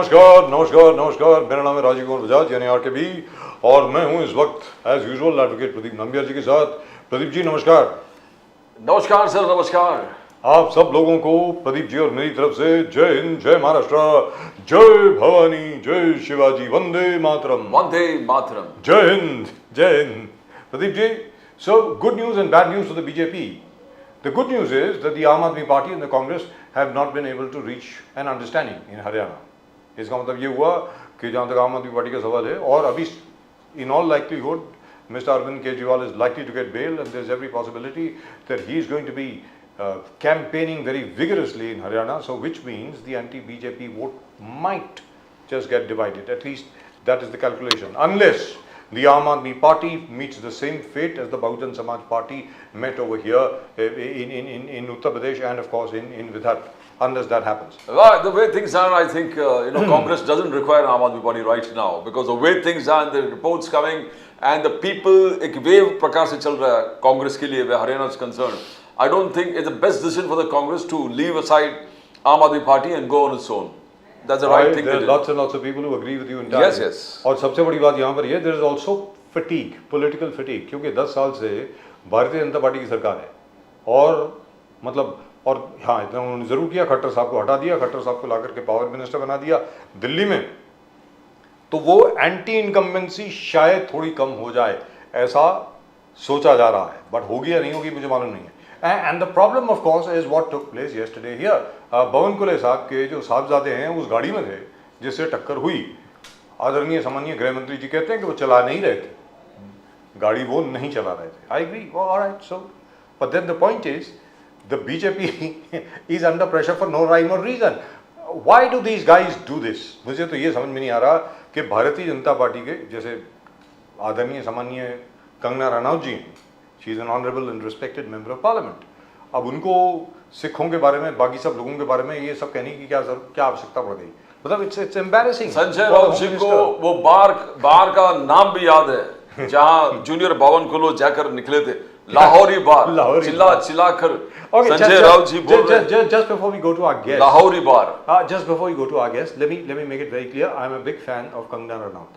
नमस्कार नमस्कार नमस्कार, मेरा नाम है राजीव कुमार बजाज यानी RKB और मैं हूं इस वक्त as usual advocate Pradeep Nambiar ji के साथ। प्रदीप जी नमस्कार। नमस्कार सर, नमस्कार। आप सब लोगों को प्रदीप जी और मेरी तरफ से जय हिंद, जय महाराष्ट्र, जय भवानी, जय शिवाजी, वंदे मातरम। वंदे मातरम। जय हिंद, जय Hind. Pradeep ji, so good news and bad news for the BJP. The good news is that the Aam Aadmi Party and the Congress have not been able to reach an understanding in Haryana. इसका मतलब ये हुआ कि जहाँ तक आम आदमी party का सवाल है, और अभी in all likelihood Mr. Arvind Kejriwal is likely to get bail and there is every possibility that he is going to be campaigning very vigorously in Haryana, so which means the anti-BJP vote might just get divided. At least that is the calculation. Unless the Aam Aadmi Party meets the same fate as the Bahujan Samaj Party met over here in Uttar Pradesh and of course in Vidarbha. Unless that happens. Well, the way things are, I think Congress doesn't require Aam Aadmi Party right now because the way things are, the reports coming and the people, एक wave प्रकार से चल रहा है कांग्रेस के लिए where Haryana is concerned. I don't think it's the best decision for the Congress to leave aside Aam Aadmi Party and go on its own. That's the right thing to do. There are lots and lots of people who agree with you entirely. Yes, yes. और सबसे बड़ी बात यहाँ पर ये, there is also fatigue, political fatigue, क्योंकि 10 साल से भारतीय जनता पार्टी की सरकार है और मतलब और हाँ इतना उन्होंने जरूर किया, खट्टर साहब को हटा दिया, खट्टर साहब को लाकर के पावर मिनिस्टर बना दिया दिल्ली में, तो वो एंटी इनकम्बेंसी शायद थोड़ी कम हो जाए ऐसा सोचा जा रहा है, बट होगी या नहीं होगी मुझे मालूम नहीं है। And the problem of course is what took place yesterday here. बवन कुले साहब के जो साहबजादे हैं उस गाड़ी में थे जिससे टक्कर हुई। आदरणीय सम्मानीय गृह मंत्री जी कहते हैं कि वो चला नहीं रहे थे, गाड़ी वो नहीं चला रहे थे। I agree, alright, so but then the point is the BJP is under pressure for no rhyme or reason. Why do these guys do this? मुझे तो ये समझ में नहीं आ रहा कि भारतीय जनता पार्टी के जैसे आदरणीय सम्मानीय कंगना रनौत जी हैं, she is an honourable and respected member of parliament, अब उनको सिखों के बारे में बाकी सब लोगों के बारे में ये सब कहने की क्या आवश्यकता पड़ गई? मतलब इट्स एम्बैरेसिंग। संजय राउत जी को वो बार का नाम भी याद है जहां जूनियर बावन कुलो जाकर निकले थे, लाहौरी बार, चिल्ला कर संजय राउत जी बोल रहे हैं। Just before we go to our guest, Lahori bar, just before we go to our guest, let me make it very clear, I am a big fan of Kangana Ranaut,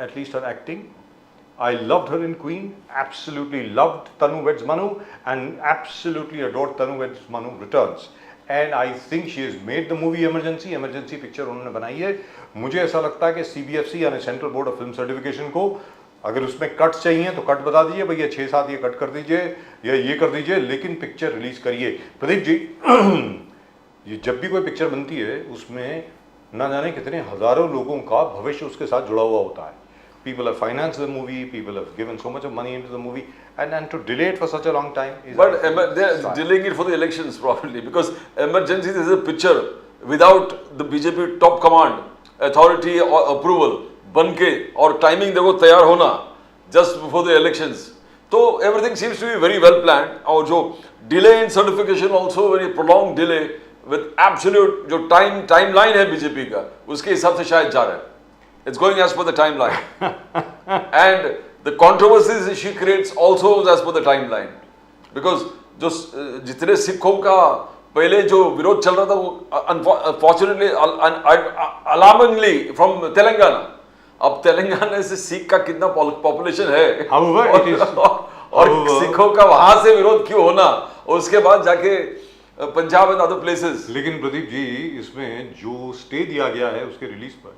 at least her acting. I loved her in Queen, absolutely loved Tanu Weds Manu and absolutely adored Tanu Weds Manu Returns. And I think she has made the movie emergency picture उन्होंने बनाई है। मुझे ऐसा लगता है कि CBFC यानी central board of film certification को अगर उसमें कट चाहिए तो कट बता दीजिए, भैया 6-7 ये कट कर दीजिए या ये कर दीजिए, लेकिन पिक्चर रिलीज करिए। प्रदीप जी ये जब भी कोई पिक्चर बनती है उसमें ना जाने कितने हजारों लोगों का भविष्य उसके साथ जुड़ा हुआ होता है। People have financed the movie, people have given so much of money into the movie, and to delay it for such a long time is... But they're delaying it for the elections probably because emergency is a picture without the BJP top command, authority or approval, बनके और timing देखो तैयार होना just before the elections. तो everything seems to be very well planned और जो delay in certification also very prolonged delay with absolute जो timeline है BJP का उसके हिसाब से शायद जा रहा है. It's going as per the timeline, and the controversies she creates also as per the timeline, because जो जितने सिखों का पहले जो विरोध चल रहा था वो unfortunately alarmingly from तेलंगाना, अब तेलंगाना से सिख का कितना पॉपुलेशन है और सिखों का वहां से विरोध क्यों होना और उसके बाद जाके पंजाब एंड अदर प्लेसेस। लेकिन प्रदीप जी इसमें जो स्टे दिया गया है उसके रिलीज पर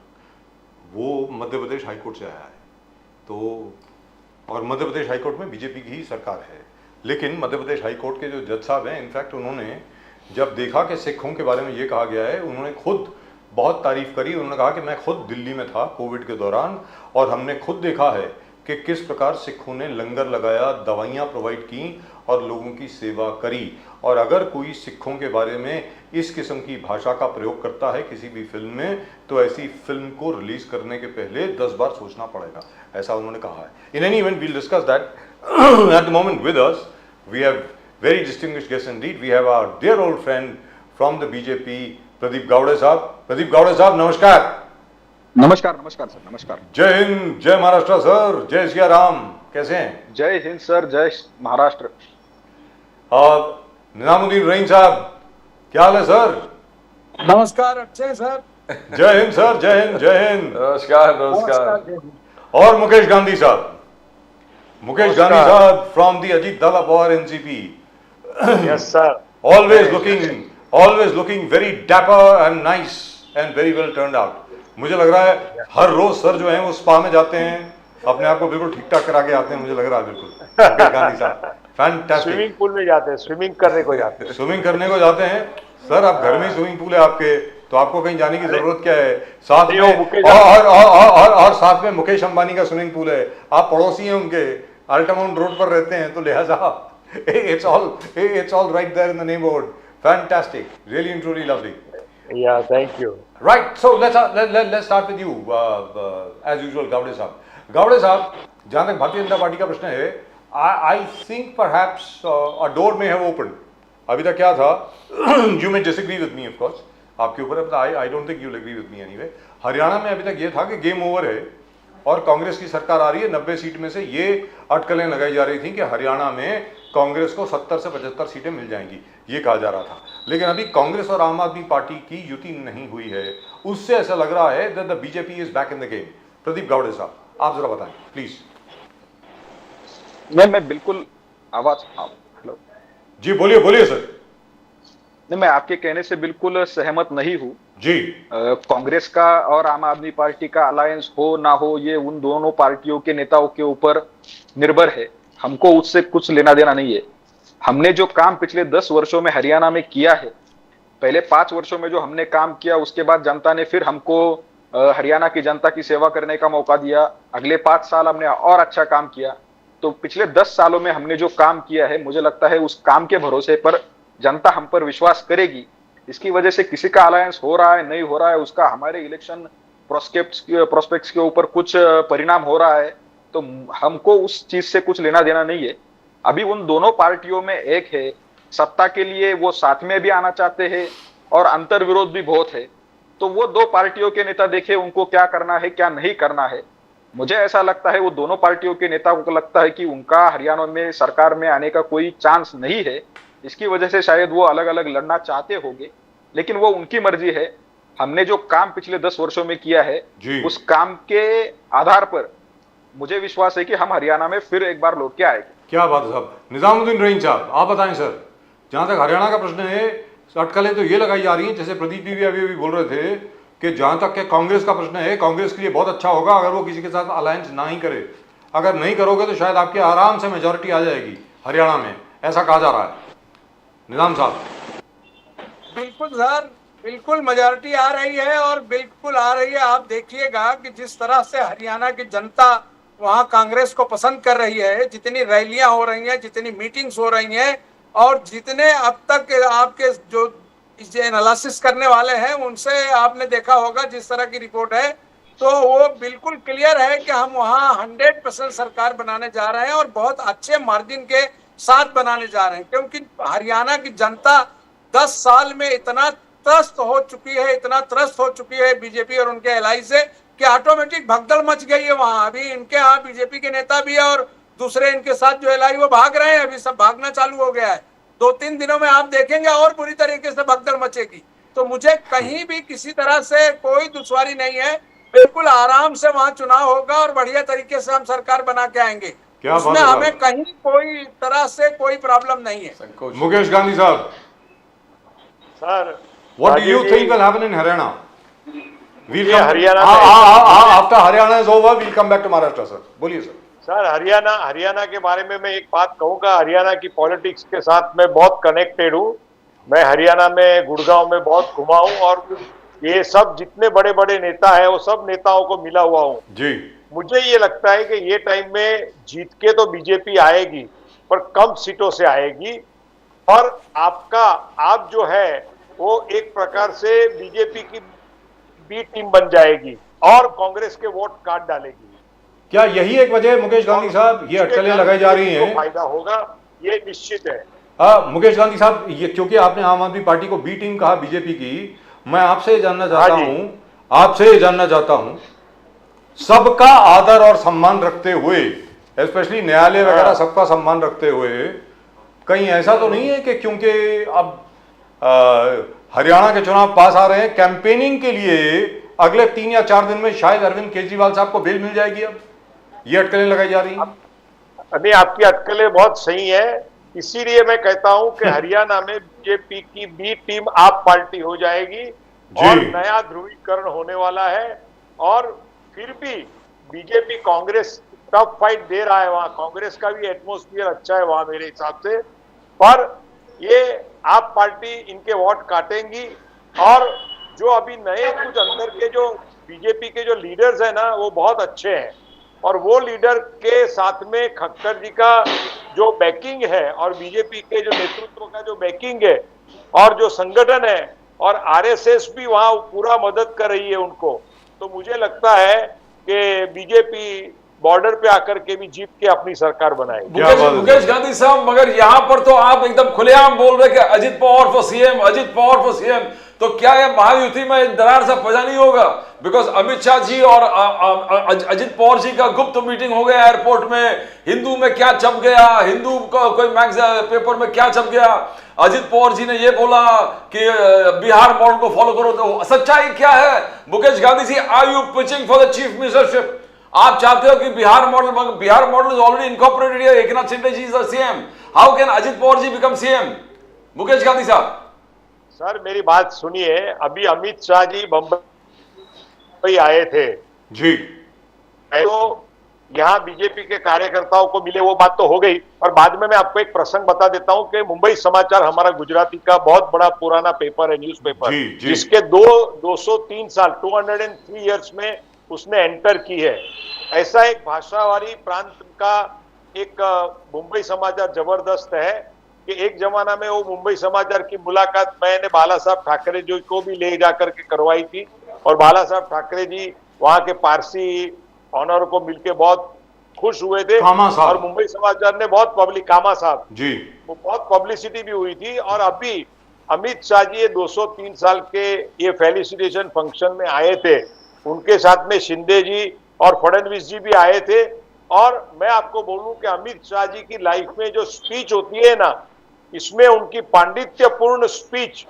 वो मध्य प्रदेश हाईकोर्ट से आया है, तो और मध्य प्रदेश हाईकोर्ट में बीजेपी की ही सरकार है, लेकिन मध्य प्रदेश हाईकोर्ट के जो जज साहब हैं इनफैक्ट उन्होंने जब देखा कि सिखों के बारे में ये कहा गया है उन्होंने खुद बहुत तारीफ करी। उन्होंने कहा कि मैं खुद दिल्ली में था कोविड के दौरान और हमने खुद देखा है कि किस प्रकार सिखों ने लंगर लगाया, दवाइयाँ प्रोवाइड की और लोगों की सेवा करी, और अगर कोई सिखों के बारे में इस किस्म की भाषा का प्रयोग करता है किसी भी फिल्म में तो ऐसी फिल्म को रिलीज करने के पहले 10 बार सोचना पड़ेगा, ऐसा उन्होंने कहा है। In any event we'll discuss that at the moment with us we have very distinguished guest indeed. We have our dear old friend from the BJP Pradeep Gawde साहब। प्रदीप गावड़े साहब नमस्कार। नमस्कार नमस्कार सर, नमस्कार। जय हिंद, जय महाराष्ट्र सर, जय सिया राम, कैसे हैं? जय हिंद सर, जय महाराष्ट्र। निजामुद्दीन रईन साहब क्या हाल है सर? नमस्कार अक्षय सर, जय हिंद सर, जय हिंद, जय हिंद। नमस्कार नमस्कार। और मुकेश गांधी साहब, मुकेश गांधी साहब फ्रॉम दी अजीत दल अपार NCP. Yes sir. always looking very dapper and nice and very well turned out। मुझे लग रहा है हर रोज सर जो हैं वो स्पा में जाते हैं, अपने आप को बिल्कुल ठीक ठाक करा के आते हैं, मुझे लग रहा है बिल्कुल। मुकेश गांधी साहब फैंटास्टिक। स्विमिंग पूल में जाते हैं, स्विमिंग करने को जाते हैं। स्विमिंग करने को जाते हैं सर, आप घर में स्विमिंग पूल है आपके, तो आपको कहीं जाने की जरूरत क्या है? साथ में और साथ में मुकेश अंबानी का स्विमिंग पूल है, आप पड़ोसी हैं उनके, अल्टामाउंट रोड पर रहते हैं, तो लिहाजा it's all right there in the neighborhood। Fantastic, really and truly lovely। Yeah, thank you। Right, so let's start with you as usual, Gowde साहब। Gowde साहब, जहाँ तक भारतीय जनता पार्टी का प्रश्न है, I think perhaps a door may have opened। अभी तक क्या था? You may disagree with me of course, आपके ऊपर है, I don't think you'll agree with me anyway। Haryana में अभी तक ये था कि गेम ओवर है और कांग्रेस की सरकार आ रही है, 90 सीट में से ये अटकलें लगाई जा रही थी कि हरियाणा में कांग्रेस को 70 से 75 सीटें मिल जाएंगी, ये कहा जा रहा था। लेकिन अभी कांग्रेस और आम आदमी पार्टी की युति नहीं हुई है, उससे ऐसा लग रहा है that the BJP is back in the game. Pradeep Gawde साहब, आप जरा बताएं प्लीज। मैं बिल्कुल आवाज, हेलो जी बोलिए सर। नहीं, मैं आपके कहने से बिल्कुल सहमत नहीं हूँ जी। कांग्रेस का और आम आदमी पार्टी का अलायंस हो ना हो, ये उन दोनों पार्टियों के नेताओं के ऊपर निर्भर है, हमको उससे कुछ लेना देना नहीं है। हमने जो काम पिछले 10 वर्षों में हरियाणा में किया है, पहले 5 वर्षों में जो हमने काम किया, उसके बाद जनता ने फिर हमको हरियाणा की जनता की सेवा करने का मौका दिया, अगले 5 साल हमने और अच्छा काम किया। तो पिछले 10 सालों में हमने जो काम किया है, मुझे लगता है उस काम के भरोसे पर जनता हम पर विश्वास करेगी। इसकी वजह से किसी का अलायंस हो रहा है नहीं हो रहा है, उसका हमारे इलेक्शन प्रोस्पेक्ट्स के ऊपर कुछ परिणाम हो रहा है, तो हमको उस चीज से कुछ लेना देना नहीं है। अभी उन दोनों पार्टियों में एक है, सत्ता के लिए वो साथ में भी आना चाहते हैं और अंतर विरोध भी बहुत है। तो वो दो पार्टियों के नेता देखे उनको क्या करना है क्या नहीं करना है। मुझे ऐसा लगता है वो दोनों पार्टियों के नेताओं को लगता है कि उनका हरियाणा में सरकार में आने का कोई चांस नहीं है, इसकी वजह से शायद वो अलग अलग लड़ना चाहते होंगे, लेकिन वो उनकी मर्जी है। हमने जो काम पिछले 10 वर्षों में किया है, उस काम के आधार पर मुझे विश्वास है कि हम हरियाणा में फिर एक बार लौट के आएंगे। क्या बात है साहब। निजामुद्दीन रहीम साहब, आप बताएं सर, जहां तक हरियाणा का प्रश्न है, अटकलें तो ये लगाई जा रही हैं, जैसे प्रदीप जी भी अभी बोल रहे थे कि जहां तक के कांग्रेस का प्रश्न है, कांग्रेस के लिए बहुत अच्छा होगा अगर वो किसी के साथ अलायंस ना ही करे, अगर नहीं करोगे तो शायद आपकी आराम से मेजोरिटी आ जाएगी हरियाणा में, ऐसा कहा जा रहा है। निजाम साहब। बिल्कुल सर, बिल्कुल मेजोरिटी आ रही है और बिल्कुल आ रही है। आप देखिएगा कि जिस तरह से हरियाणा की जनता वहां कांग्रेस को पसंद कर रही है, जितनी रैलियां हो रही हैं, जितनी मीटिंग्स हो रही हैं, और जितने अब तक आपके जो एनालिसिस करने वाले हैं उनसे आपने देखा होगा जिस तरह की रिपोर्ट है, तो वो बिल्कुल क्लियर है कि हम वहाँ 100% सरकार बनाने जा रहे हैं और बहुत अच्छे मार्जिन के साथ बनाने जा रहे हैं, क्योंकि हरियाणा की जनता 10 साल में इतना त्रस्त हो चुकी है बीजेपी और उनके एलाई से कि ऑटोमेटिक भगदड़ मच गई है वहां। अभी इनके यहाँ बीजेपी के नेता भी है और दूसरे इनके साथ जो एलाई वो भाग रहे हैं, अभी सब भागना चालू हो गया है। 2-3 दिनों में आप देखेंगे और बुरी तरीके से भगदड़ मचेगी। तो मुझे कहीं भी किसी तरह से कोई दुश्वारी नहीं है, बिल्कुल आराम से वहां चुनाव होगा और बढ़िया तरीके से हम सरकार बना के आएंगे, उसमें हमें कहीं कोई तरह से कोई प्रॉब्लम नहीं है। मुकेश गांधी साहब, sir what do you think will happen in Haryana? Haryana after Haryana is over, we'll come back to Maharashtra, sir. बोलिए सर। सर हरियाणा के बारे में मैं एक बात कहूंगा, हरियाणा की पॉलिटिक्स के साथ मैं बहुत कनेक्टेड हूँ। मैं हरियाणा में गुड़गांव में बहुत घुमा हूँ और ये सब जितने बड़े बड़े नेता हैं वो सब नेताओं को मिला हुआ हूँ जी। मुझे ये लगता है कि ये टाइम में जीत के तो बीजेपी आएगी पर कम सीटों से आएगी, और आप जो है वो एक प्रकार से बीजेपी की बी टीम बन जाएगी और कांग्रेस के वोट काट डालेगी। क्या यही एक वजह है मुकेश गांधी साहब, ये अटकलें लगाई जा रही हैं? फायदा होगा ये निश्चित है। मुकेश गांधी साहब, ये क्योंकि आपने आम आदमी पार्टी को बी टीम कहा बीजेपी की, मैं आपसे जानना चाहता हूं, सबका आदर और सम्मान रखते हुए, स्पेशली न्यायालय वगैरह सबका सम्मान रखते हुए, कहीं ऐसा तो नहीं है कि क्योंकि अब हरियाणा के चुनाव पास आ रहे हैं, कैंपेनिंग के लिए अगले 3 या 4 दिन में शायद अरविंद केजरीवाल साहब को बेल मिल जाएगी। अब ये अटकलें लगाई जा रही हैं। अभी आपकी अटकलें बहुत सही है, इसीलिए मैं कहता हूं कि हरियाणा में बीजेपी की बी टीम आप पार्टी हो जाएगी और नया ध्रुवीकरण होने वाला है। और फिर भी बीजेपी कांग्रेस टफ फाइट दे रहा है, वहां कांग्रेस का भी एटमॉस्फेयर अच्छा है वहां मेरे हिसाब से। पर ये आप पार्टी इनके वोट काटेंगी और जो अभी नए कुछ अंदर के जो बीजेपी के जो लीडर्स हैं ना, वो बहुत अच्छे हैं और वो लीडर के साथ में खक्कर जी का जो बैकिंग है और बीजेपी के जो नेतृत्व का जो बैकिंग है और जो संगठन है और आरएसएस भी वहां पूरा मदद कर रही है उनको, तो मुझे लगता है कि बीजेपी बॉर्डर पे आकर के भी जीत के अपनी सरकार बनाएगी। मुकेश गांधी साहब, मगर यहाँ पर तो आप एकदम खुलेआम बोल रहे कि Ajit Pawar for CM, Ajit Pawar for CM, तो क्या ये महायुति में दरार सा पैदा नहीं होगा? बिकॉज अमित शाह जी और अजित पवार जी का गुप्त मीटिंग हो गया एयरपोर्ट में, हिंदू में क्या छप गया, हिंदू का कोई पेपर में क्या छप गया, अजित पवार जी ने ये बोला कि बिहार मॉडल को फॉलो करो, तो सच्चाई क्या है? Mukesh Gandhi ji, are you pitching for the chief ministership? आप चाहते हो कि Bihar model is already incorporated here, Eknath Shinde ji is the CM, how can Ajit Pawar ji become CM? Mukesh Gandhi साहब सर मेरी बात सुनिए, अभी अमित शाह जी बंबई आए थे जी, तो यहाँ बीजेपी के कार्यकर्ताओं को मिले, वो बात तो हो गई। और बाद में मैं आपको एक प्रसंग बता देता हूँ कि मुंबई समाचार हमारा गुजराती का बहुत बड़ा पुराना पेपर है, न्यूज़पेपर, जिसके 203 साल 203 इयर्स में उसने एंटर की है। ऐसा एक भाषावारी प्रांत का एक मुंबई समाचार जबरदस्त है कि एक जमाना में वो मुंबई समाचार की मुलाकात मैंने बाला साहब ठाकरे जी को भी ले जाकर के करवाई थी और बाला साहब ठाकरे जी वहां के पारसी ऑनर को मिलके बहुत खुश हुए थे और मुंबई समाचार ने बहुत पब्लिक, कामा साहब जी, वो बहुत पब्लिसिटी भी हुई थी। और अभी अमित शाह जी 203 साल के ये फेलिसिटेशन फंक्शन में आए थे, उनके साथ में शिंदे जी और फडणवीस जी भी आए थे। और मैं आपको बोलूं कि अमित शाह जी की लाइफ में जो स्पीच होती है ना, इसमें उनकी पांडित्यपूर्ण स्पीच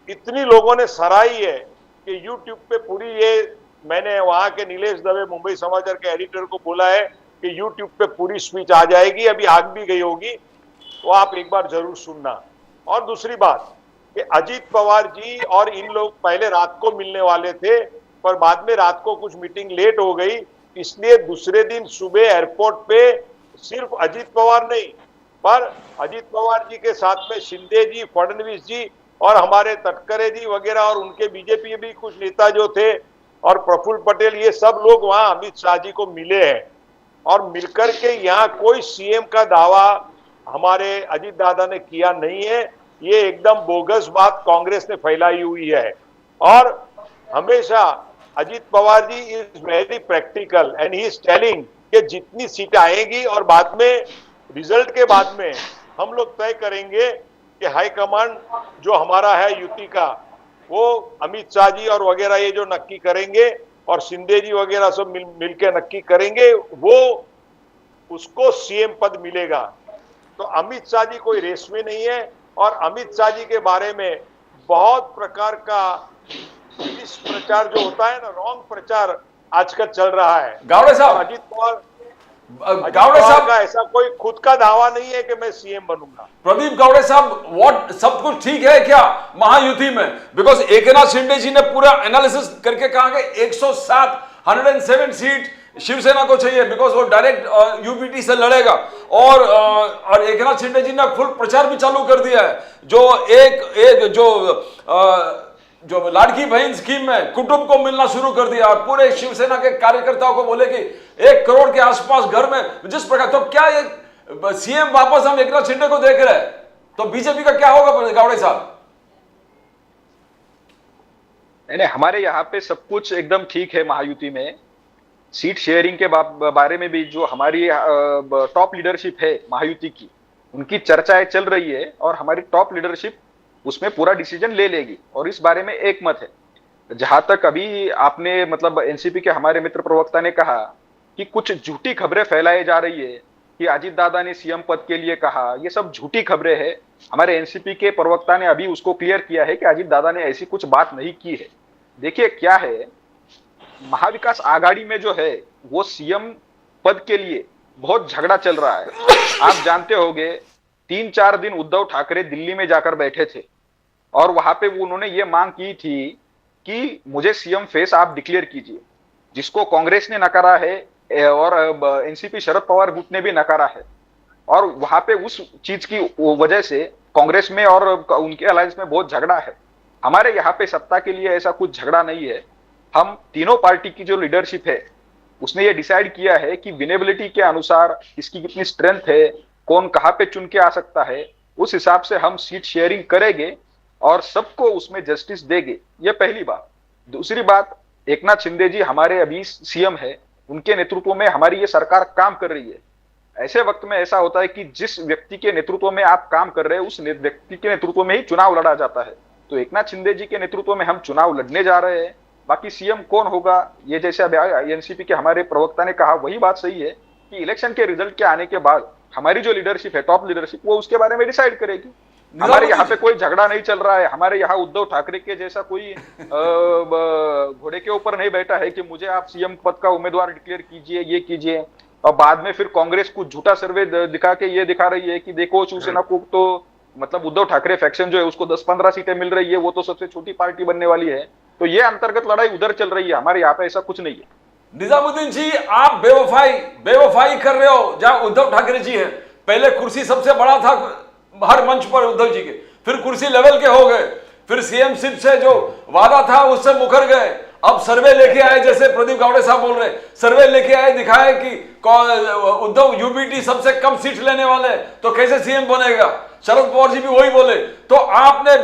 इतनी लोगों ने सराही है कि YouTube पे पूरी ये, मैंने वहां के नीलेश दवे मुंबई समाचार के एडिटर को बोला है कि YouTube पे पूरी स्पीच आ जाएगी, अभी आग भी गई होगी, तो आप एक बार जरूर सुनना। और दूसरी बात कि अजित पवार जी और इन लोग पहले रात को मिलने वाले थे, पर बाद में रात को कुछ मीटिंग लेट हो गई, इसलिए दूसरे दिन सुबह एयरपोर्ट पे सिर्फ अजित पवार नहीं, पर अजित पवार जी के साथ में शिंदे जी, फडणवीस जी और हमारे तटकरे जी वगैरह और उनके बीजेपी भी कुछ नेता जो थे और प्रफुल्ल पटेल, ये सब लोग वहां अमित शाह जी को मिले हैं। और मिलकर के यहाँ कोई सीएम का दावा हमारे अजित दादा ने किया नहीं है, ये एकदम बोगस बात कांग्रेस ने फैलाई हुई है। और हमेशा Ajit Pawar ji is very practical and he is telling कि जितनी सीटें आएगी और बाद में रिजल्ट के बाद में हम लोग तय करेंगे कि हाईकमांड जो हमारा है युति का, वो अमित शाह जी और वगैरह ये जो नक्की करेंगे और शिंदे जी वगैरह सब मिलके नक्की करेंगे, वो उसको सीएम पद मिलेगा। तो अमित शाह जी कोई रेस में नहीं है और अमित शाह जी के बारे में बहुत प्रकार का इस प्रचार जो होता है ना, रॉन्ग प्रचार आजकल चल रहा है। गावड़े साहब, अजित पवार का ऐसा कोई खुद का दावा नहीं है कि मैं सीएम बनूंगा। प्रदीप गावड़े साहब, व्हाट सब कुछ ठीक है क्या महायुति में? बिकॉज एकनाथ शिंदे जी ने पूरा एनालिसिस करके कहा कि 107 सीट शिवसेना को चाहिए, बिकॉज वो डायरेक्ट यूपीटी से लड़ेगा। और एकनाथ शिंदे जी ने फुल प्रचार भी चालू कर दिया है, जो लाड़की बहन स्कीम में कुटुंब को मिलना शुरू कर दिया और पूरे शिवसेना के कार्यकर्ताओं को बोले कि 1 करोड़ के आसपास घर में जिस प्रकार, तो क्या ये सीएम वापस हम एकनाथ शिंदे को देख रहे हैं, तो बीजेपी का क्या होगा गावड़े साहब? नहीं, हमारे यहाँ पे सब कुछ एकदम ठीक है। महायुति में सीट शेयरिंग के बारे में भी जो हमारी टॉप लीडरशिप है महायुति की, उनकी चर्चाएं चल रही है और हमारी टॉप लीडरशिप उसमें पूरा डिसीजन ले लेगी और इस बारे में एक मत है। जहां तक अभी आपने मतलब एनसीपी के हमारे मित्र प्रवक्ता ने कहा कि कुछ झूठी खबरें फैलाई जा रही है कि अजीत दादा ने सीएम पद के लिए कहा, ये सब झूठी खबरें हैं। हमारे एनसीपी के प्रवक्ता ने अभी उसको क्लियर किया है कि अजीत दादा ने ऐसी कुछ बात नहीं की है। देखिए क्या है, महाविकास आघाड़ी में जो है वो सीएम पद के लिए बहुत झगड़ा चल रहा है। आप जानते होंगे 3-4 दिन उद्धव ठाकरे दिल्ली में जाकर बैठे थे और वहां पे उन्होंने ये मांग की थी कि मुझे सीएम फेस आप डिक्लेयर कीजिए, जिसको कांग्रेस ने नकारा है और एनसीपी शरद पवार गुट ने भी नकारा है। और वहां पे उस चीज की वजह से कांग्रेस में और उनके अलायंस में बहुत झगड़ा है। हमारे यहाँ पे सत्ता के लिए ऐसा कुछ झगड़ा नहीं है। हम तीनों पार्टी की जो लीडरशिप है उसने ये डिसाइड किया है कि विनेबिलिटी के अनुसार इसकी कितनी स्ट्रेंथ है, कौन कहाँ पे चुन के आ सकता है, उस हिसाब से हम सीट शेयरिंग करेंगे और सबको उसमें जस्टिस देंगे। ये पहली बात। दूसरी बात, एकनाथ शिंदे जी हमारे अभी सीएम है, उनके नेतृत्व में हमारी ये सरकार काम कर रही है। ऐसे वक्त में ऐसा होता है कि जिस व्यक्ति के नेतृत्व में आप काम कर रहे हैं उस व्यक्ति के नेतृत्व में ही चुनाव लड़ा जाता है। तो एकनाथ शिंदे जी के नेतृत्व में हम चुनाव लड़ने जा रहे हैं। बाकी सीएम कौन होगा, ये जैसे एनसीपी के हमारे प्रवक्ता ने कहा, वही बात सही है कि इलेक्शन के रिजल्ट के आने के बाद हमारी जो लीडरशिप है, टॉप लीडरशिप, वो उसके बारे में डिसाइड करेगी। हमारे यहाँ पे कोई झगड़ा नहीं चल रहा है। हमारे यहाँ उद्धव ठाकरे के जैसा कोई घोड़े के ऊपर नहीं बैठा है कि मुझे आप सीएम पद का उम्मीदवार डिक्लेयर कीजिए, ये कीजिए, और बाद में फिर कांग्रेस कुछ झूठा सर्वे दिखा के ये दिखा रही है कि देखो शिवसेना को तो मतलब उद्धव ठाकरे फैक्शन जो है उसको 10-15 सीटें मिल रही है, वो तो सबसे छोटी पार्टी बनने वाली है। तो ये अंतर्गत लड़ाई उधर चल रही है, हमारे यहाँ पे ऐसा कुछ नहीं है। निजामुद्दीन जी, आप बेवफाई कर रहे हो। जहां उद्धव ठाकरे जी है, पहले कुर्सी सबसे बड़ा था हर मंच पर उद्धव जी के, फिर कुर्सी लेवल के हो गए, फिर सीएम सीट से जो वादा था उससे मुकर गए। अब सर्वे लेके आए, जैसे प्रदीप गावड़े साहब बोल रहे, सर्वे लेके आए, दिखाए कि उद्धव यूबीटी सबसे कम सीट लेने वाले, तो कैसे सीएम बनेगा। शरद पवार जी भी वही बोले। तो आपने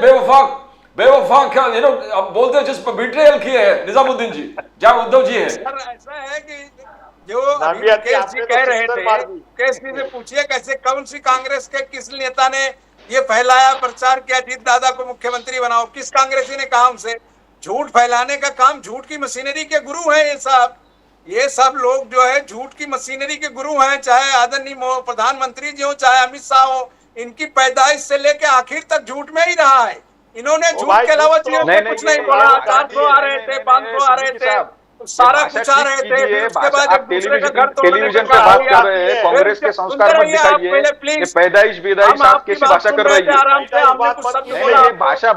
बेवफा क्या अब बोलते हैं जिस पर बिट्रेयल किए है निजामुद्दीन जी, जहां उद्धव जी है। सर ऐसा है कि जो अभी मुकेश जी कह रहे थे, मुकेश जी से पूछिए कैसे कौन सी कांग्रेस के किस नेता ने ये फैलाया प्रचार किया अजीत दादा को मुख्यमंत्री बनाओ, किस कांग्रेसी ने कहा हमसे। झूठ फैलाने का काम झूठ की मशीनरी के गुरु हैं ये सब लोग जो है झूठ की मशीनरी के गुरु हैं, चाहे आदरणीय प्रधानमंत्री जी हो, चाहे अमित शाह हो। इनकी पैदाइश से लेके आखिर तक झूठ में ही रहा है। इन्होंने झूठ के अलावा जीवन में कुछ नहीं बोला। 400 आ रहे थे, 500 आ रहे थे, सारा कुछ आ रहे थे। फिर उसके बाद जब दूसरे का घर टेलीविजन पे बात कर रहे हैं, कांग्रेस के संस्कार मत दिखाइए। पैदाइश विदाइश आप कैसी भाषा कर रही है? नहीं, भाषा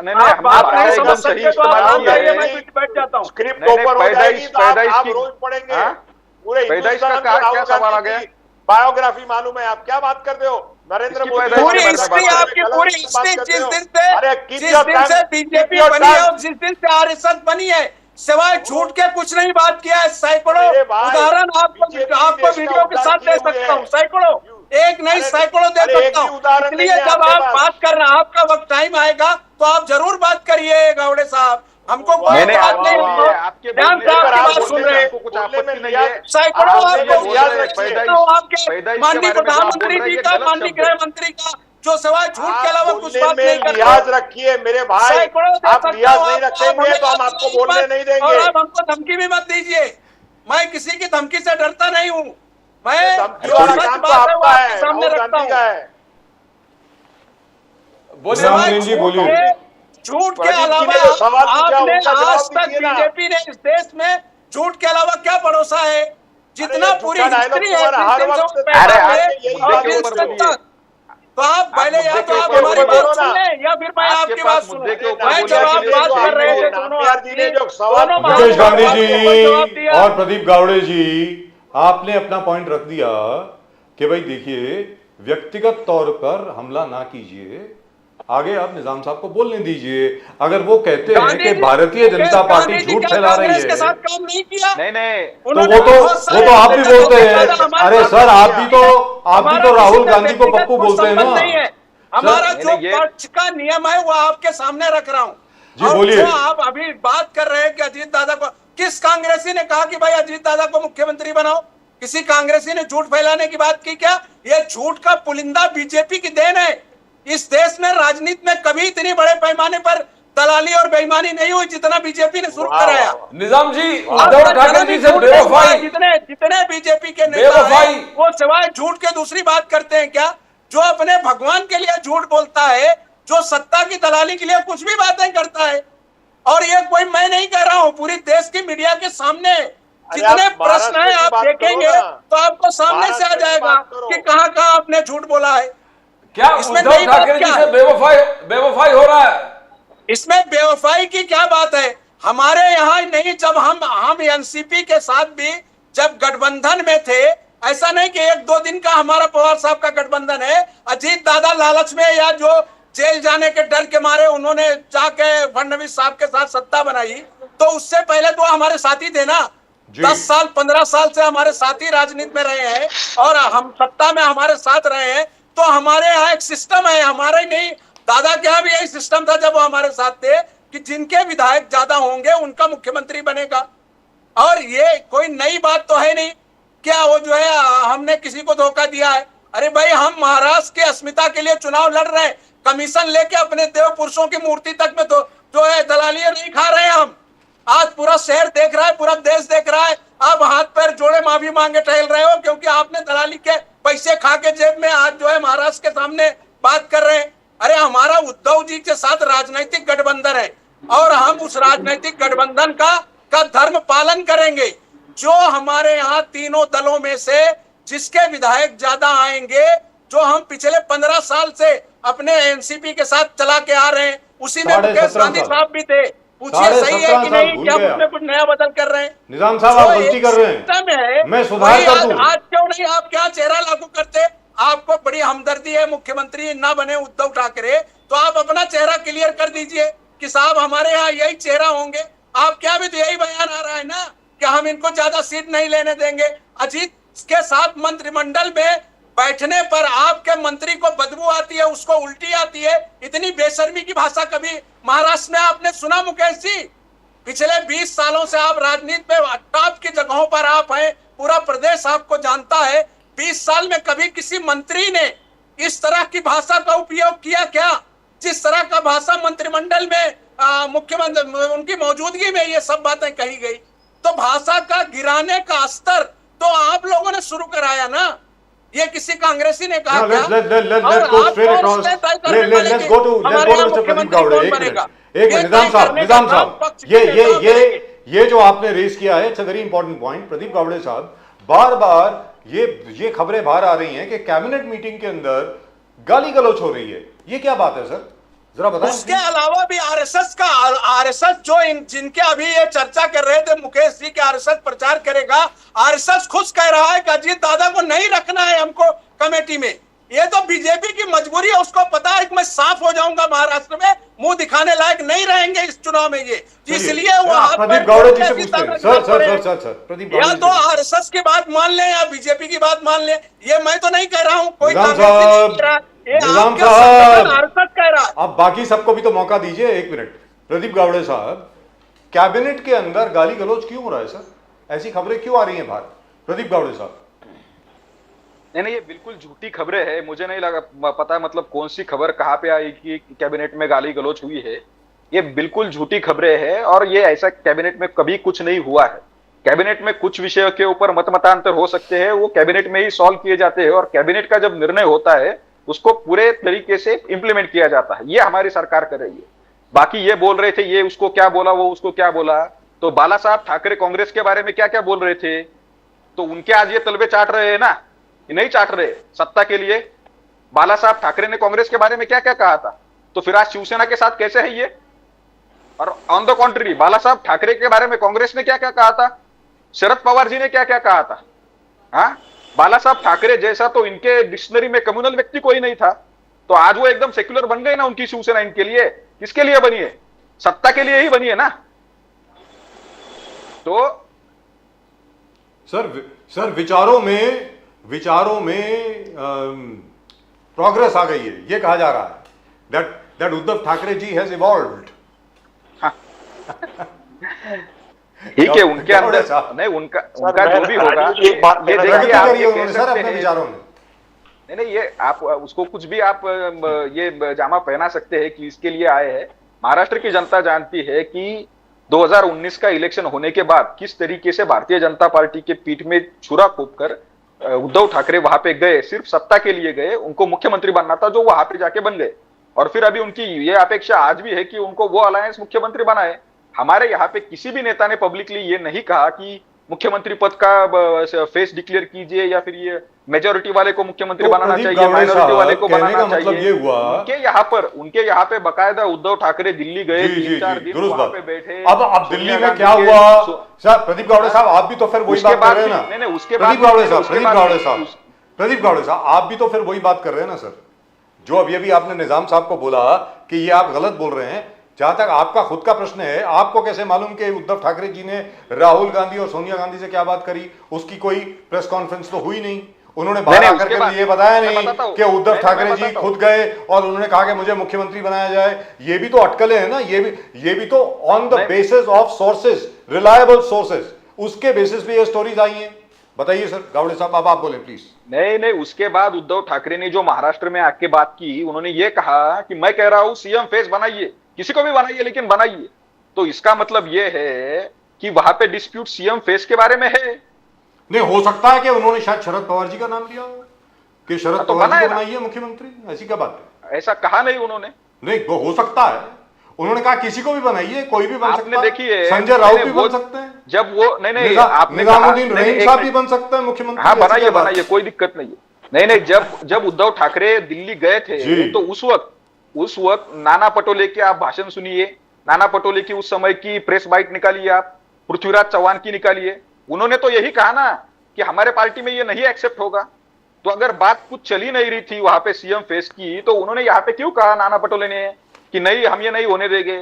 नहीं, हमने भाषा एकदम सही इस्तेमाल की है। बैठ जाता हूँ। स्क्रिप्ट ओपन हो जाएगी तो आप रोज पढ़ेंगे। पूरे पैदाइश का क्या सवाल आ गया? बायोग्राफी मालूम है, आप क्या बात करते हो? नरेंद्र मोदी पूरी हिस्ट्री आपकी, पूरी हिस्ट्री जिस दिन से बीजेपी बनी है और जिस दिन से आरएसएस बनी है, सिवाय झूठ के कुछ नहीं बात किया है। सैकड़ों उदाहरण आपको वीडियो के साथ दे सकता हूँ, सैकड़ों, एक नहीं सैकड़ों दे सकता हूँ। इसलिए जब आप बात करना, आपका वक्त टाइम आएगा तो आप जरूर बात करिए गावड़े साहब। हमको कोई बात नहीं, ध्यान से आपकी बात सुन रहे हैं। सैकड़ों आपके माननीय प्रधानमंत्री जी का, माननीय गृह मंत्री का, जो सिवाय झूठ के अलावा कुछ बात नहीं करते। लिहाज रखिए मेरे भाई, आप लिहाज नहीं रखेंगे तो हम आपको बोलने नहीं देंगे। और आप हमको धमकी भी मत दीजिए। मैं किसी की धमकी से डरता नहीं हूँ। मैं जो सच बात है वो आपके सामने रखता हूँ। बोलिए। झूठ के अलावा आपने आज तक बीजेपी ने इस देश में झूठ के अलावा क्या परोसा है? जितना पूरी हिस्ट्री है, तो आप पहले या तो आप हमारी बात सुन लें या फिर मैं आपकी बात सुनूं। मैं जब आप बात कर रहे थे दोनों मुकेश गांधी जी और प्रदीप गावड़े जी, आपने अपना पॉइंट रख दिया कि भाई देखिए, व्यक्तिगत तौर पर हमला ना कीजिए, आगे आप निजाम साहब को बोलने दीजिए। अगर वो कहते हैं कि भारतीय जनता पार्टी झूठ फैला रही है, काम नहीं किया, नहीं तो वो तो आप भी बोलते हैं। अरे सर, आप भी तो राहुल गांधी को पप्पू बोलते हैं ना। हमारा जो पक्ष का नियम है वो आपके सामने रख रहा हूँ। जी बोलिए। आप अभी बात कर रहे हैं कि अजीत दादा को, किस कांग्रेसी ने कहा कि भाई अजीत दादा को मुख्यमंत्री बनाओ? किसी कांग्रेसी ने झूठ फैलाने की बात की क्या? ये झूठ का पुलिंदा बीजेपी की देन है। इस देश में राजनीति में कभी इतनी बड़े पैमाने पर दलाली और बेईमानी नहीं हुई जितना बीजेपी ने शुरू कराया। निजाम जी, आज उद्धव तक ठाकरे कभी जी से झूठ नहीं हुआ। बेवफाई, जितने जितने बीजेपी के नेता बेवफाई। हैं, वो सिवाय झूठ के दूसरी बात करते हैं क्या? जो अपने भगवान के लिए झूठ बोलता है, जो सत्ता की दलाली के लिए कुछ भी बातें करता है। और ये कोई मैं नहीं कह रहा हूं, पूरी देश की मीडिया के सामने जितने आप प्रश्न है महाराष्ट्र आप की बात देखेंगे करो ना। तो आपको सामने से आ महाराष्ट्र की जाएगा बात करो। कि कहां कहां आपने झूठ बोला है। क्या इसमें उद्धव नई बात ठाकरे जी क्या से है? बेवफाई हो रहा है? इसमें बेवफाई की क्या बात है? हमारे यहाँ नहीं, जब हम एनसीपी के साथ भी जब गठबंधन में थे, ऐसा नहीं कि एक दो दिन का हमारा पवार साहब का गठबंधन है। अजीत दादा लालच में या जो जेल जाने के डर के मारे उन्होंने जाके फडणवीस साहब के साथ सत्ता बनाई, तो उससे पहले तो हमारे साथी थे ना। 10 साल 15 साल से हमारे साथी राजनीति में रहे हैं और हम सत्ता में हमारे साथ रहे हैं। तो हमारे यहाँ एक सिस्टम है, हमारा ही नहीं, दादा के यहाँ भी यही सिस्टम था जब वो हमारे साथ थे कि जिनके विधायक ज्यादा होंगे उनका मुख्यमंत्री बनेगा। और ये कोई नई बात तो है नहीं। क्या वो जो है हमने किसी को धोखा दिया है? अरे भाई, हम महाराष्ट्र की अस्मिता के लिए चुनाव लड़ रहे हैं, कमीशन लेके अपने देव पुरुषों की मूर्ति तक में तो जो है दलालियां नहीं खा रहे हैं हम। आज पूरा शहर देख रहा है, पूरा देश देख रहा है, आप हाथ पैर जोड़े माफी मांगे टहल रहे हो क्योंकि आपने दलाली के पैसे खा के जेब में आज जो है महाराष्ट्र के सामने बात कर रहे हैं। अरे हमारा उद्धव जी के साथ राजनीतिक गठबंधन है और हम उस राजनीतिक गठबंधन का धर्म पालन करेंगे। जो हमारे यहाँ तीनों दलों में से जिसके विधायक ज्यादा आएंगे, जो हम पिछले 15 साल से अपने एनसीपी के साथ चला के आ रहे हैं, उसी में मुकेश गांधी साहब भी थे। पूछिए सही है कि नहीं, क्या उसमें कुछ नया बदल कर रहे हैं? निजाम साहब आप गलती कर रहे हैं, मैं सुधार कर दूं। आज क्यों नहीं आप क्या चेहरा लागू करते? आपको बड़ी हमदर्दी है, मुख्यमंत्री ना बने उद्धव ठाकरे, तो आप अपना चेहरा क्लियर कर दीजिए कि साहब हमारे यहाँ यही चेहरा होंगे। आप क्या भी तो यही बयान आ रहा है ना कि हम इनको ज्यादा सीट नहीं लेने देंगे। अजीत के साथ मंत्रिमंडल में बैठने पर आपके मंत्री को बदबू आती है, उसको उल्टी आती है। इतनी बेशर्मी की भाषा कभी महाराष्ट्र में आपने सुना मुकेश जी? पिछले 20 सालों से आप राजनीति में टॉप की जगहों पर आप हैं, पूरा प्रदेश आपको जानता है। 20 साल में कभी किसी मंत्री ने इस तरह की भाषा का उपयोग किया क्या? जिस तरह का भाषा मंत्रिमंडल में मुख्यमंत्री उनकी मौजूदगी में ये सब बातें कही गई, तो भाषा का गिराने का स्तर तो आप लोगों ने शुरू कराया ना। ये किसी कांग्रेसी ने कहा क्या? let's go straight across. Let's go to Mr. Pradeep Gawde. एक मिनट निजाम साहब, ये जो आपने रेस किया है, it's a very important point. Pradeep Gawde साहब, बार बार ये खबरें बाहर आ रही हैं कि कैबिनेट मीटिंग के अंदर गाली गलौच हो रही है, ये क्या बात है सर, जरा बताएं। उसके अलावा भी आरएसएस जो जिनके अभी ये चर्चा कर रहे थे मुकेश जी के आरएसएस प्रचार करेगा, आरएसएस खुद कह रहा है कि अजीत दादा को नहीं रखना है हमको कमेटी में। ये तो बीजेपी की मजबूरी है, उसको पता है कि मैं साफ हो जाऊंगा महाराष्ट्र में, मुंह दिखाने लायक नहीं रहेंगे इस चुनाव में ये, इसलिए वो प्रदीप गावड़े जी से पूछते हैं। सर प्रदीप या तो आरएसएस की बात मान ले या बीजेपी की बात मान ले, ये मैं तो नहीं कह रहा हूँ, कोई निजाम साहब, आप बाकी सबको भी तो मौका दीजिए। एक मिनट प्रदीप गावड़े साहब, कैबिनेट के अंदर गाली गलौज क्यों हो रहा है सर? ऐसी खबरें क्यों आ रही हैं बाहर? प्रदीप गावड़े साहब, नहीं, ये बिल्कुल झूठी खबरें है। मुझे नहीं लगा पता मतलब कौन सी खबर कहाँ पे आई कि कैबिनेट में गाली गलौज हुई है। ये बिल्कुल झूठी खबरें हैं और ये ऐसा कैबिनेट में कभी कुछ नहीं हुआ है। कैबिनेट में कुछ विषयों के ऊपर मतमतांतर हो सकते हैं, वो कैबिनेट में ही सॉल्व किए जाते हैं और कैबिनेट का जब निर्णय होता है उसको पूरे तरीके से इंप्लीमेंट किया जाता है। ये हमारी सरकार कर रही है। बाकी ये बोल रहे थे ये उसको क्या बोला, वो उसको क्या बोला, तो बाला साहब ठाकरे कांग्रेस के बारे में क्या क्या बोल रहे थे, तो उनके आज ये तलबे चाट रहे हैं ना, ये नहीं चाट रहे सत्ता के लिए। बाला साहब ठाकरे ने कांग्रेस के बारे में क्या क्या कहा था, तो फिर आज शिवसेना के साथ कैसे है ये? और ऑन द कॉन्ट्री, बाला साहब ठाकरे के बारे में कांग्रेस ने क्या क्या कहा था, शरद पवार जी ने क्या क्या कहा था? हाँ, बाला साहब ठाकरे जैसा तो इनके डिक्शनरी में कम्युनल व्यक्ति कोई नहीं था, तो आज वो एकदम सेक्युलर बन गए ना उनकी शिवसेना। इनके लिए, किसके लिए बनी है? सत्ता के लिए ही बनी है ना। तो सर विचारों में प्रोग्रेस आ गई है, ये कहा जा रहा है that Uddhav Thackeray ji has evolved. ठीक है, उनके अंदर नहीं, उनका जो भी होगा, ये देखिए आप सर अपने विचारों में नहीं, ये आप उसको कुछ भी आप ये जामा पहना सकते हैं कि इसके लिए आए हैं, महाराष्ट्र की जनता जानती है कि 2019 का इलेक्शन होने के बाद किस तरीके से भारतीय जनता पार्टी के पीठ में छुरा फूंककर उद्धव ठाकरे वहां पे गए, सिर्फ सत्ता के लिए गए, उनको मुख्यमंत्री बनना था, जो वहां पे जाके बन गए। और फिर अभी उनकी ये अपेक्षा आज भी है कि उनको वो अलायंस मुख्यमंत्री बनाए। हमारे यहाँ पे किसी भी नेता ने पब्लिकली ये नहीं कहा कि मुख्यमंत्री पद का फेस डिक्लेयर कीजिए या फिर ये मेजोरिटी वाले को मुख्यमंत्री तो बनाना प्रदीप चाहिए, गावड़े माइनॉरिटी साहब, वाले को कहने बनाना का मतलब चाहिए। ये हुआ उनके यहाँ पे बकायदा उद्धव ठाकरे दिल्ली गए, जी जी 3-4 जी दिन दुरुस्त वहां बात। पे बैठे। अब दिल्ली सोनिया में गांधी क्या के- हुआ सो- सर? प्रदीप गावड़े साहब, आप भी तो फिर वही उसके बात कर बाद रहे हैं भी- ना? नहीं, नहीं, उसके प्रदीप बाद गावड़े भी- साहब, उसके प्रदीप बाद गावड़े भी- साहब, प्रदीप गावड़े साहब, आप भी तो फिर वही बात कर रहे हैं ना सर? जो अभी अभी आपने निजाम साहब को बोला कि ये आप गलत बोल रहे हैं। जहां तक आपका खुद का प्रश्न है, आपको कैसे मालूम कि उद्धव ठाकरे जी ने राहुल गांधी और सोनिया गांधी से क्या बात करी? उसकी कोई प्रेस कॉन्फ्रेंस तो हुई नहीं। उन्होंने बाहर आकर के भी ये बताया नहीं कि उद्धव ठाकरे जी खुद गए और उन्होंने कहा कि मुझे मुख्यमंत्री बनाया जाए। ये भी तो अटकलें हैं ना, ये भी तो on the basis of sources, reliable sources, उसके बेसिस पे ये स्टोरीज आई हैं। बताइए सर गावड़े साहब, अब आप बोले प्लीज। नहीं, उसके बाद उद्धव ठाकरे ने जो महाराष्ट्र में आके बात की, उन्होंने ये कहा कि मैं कह रहा हूं सीएम फेस बनाइए, किसी को भी बनाइए लेकिन बनाइए। तो इसका मतलब ये है कि वहां पे डिस्प्यूट सीएम फेस के बारे में है। नहीं, हो सकता है कि उन्होंने शायद शरद पवार जी का नाम लिया हो कि शरद तो पवार जी बनाए को ना। बनाइए मुख्यमंत्री, ऐसी क्या बात है? ऐसा कहा नहीं उन्होंने। नहीं, वो हो सकता है। उन्होंने कहा किसी को भी बनाइए, कोई भी बन आपने सकता है। देखिए, संजय राउत भी वो- बन सकते हैं, जब वो नहीं आपने कहा- निजामुद्दीन नहीं, रहीम एक साहब भी मिनट। बन सकते हैं मुख्यमंत्री। हाँ, ऐसी क्या बनाइए बात है? बनाइए, कोई दिक्कत नहीं है। नहीं, जब उद्धव ठाकरे दिल्ली गए जी। थे तो उस वक्त नाना पटोले के आप भाषण सुनिए, नाना पटोले की उस समय की प्रेस बाइट निकालिए, आप पृथ्वीराज चौहान की निकालिए। उन्होंने तो यही कहा ना कि हमारे पार्टी में ये नहीं एक्सेप्ट होगा। तो अगर बात कुछ चली नहीं रही थी वहां पे सीएम फेस की, तो उन्होंने यहाँ पे क्यों कहा नाना पटोले ने कि नहीं, हम ये नहीं होने देंगे,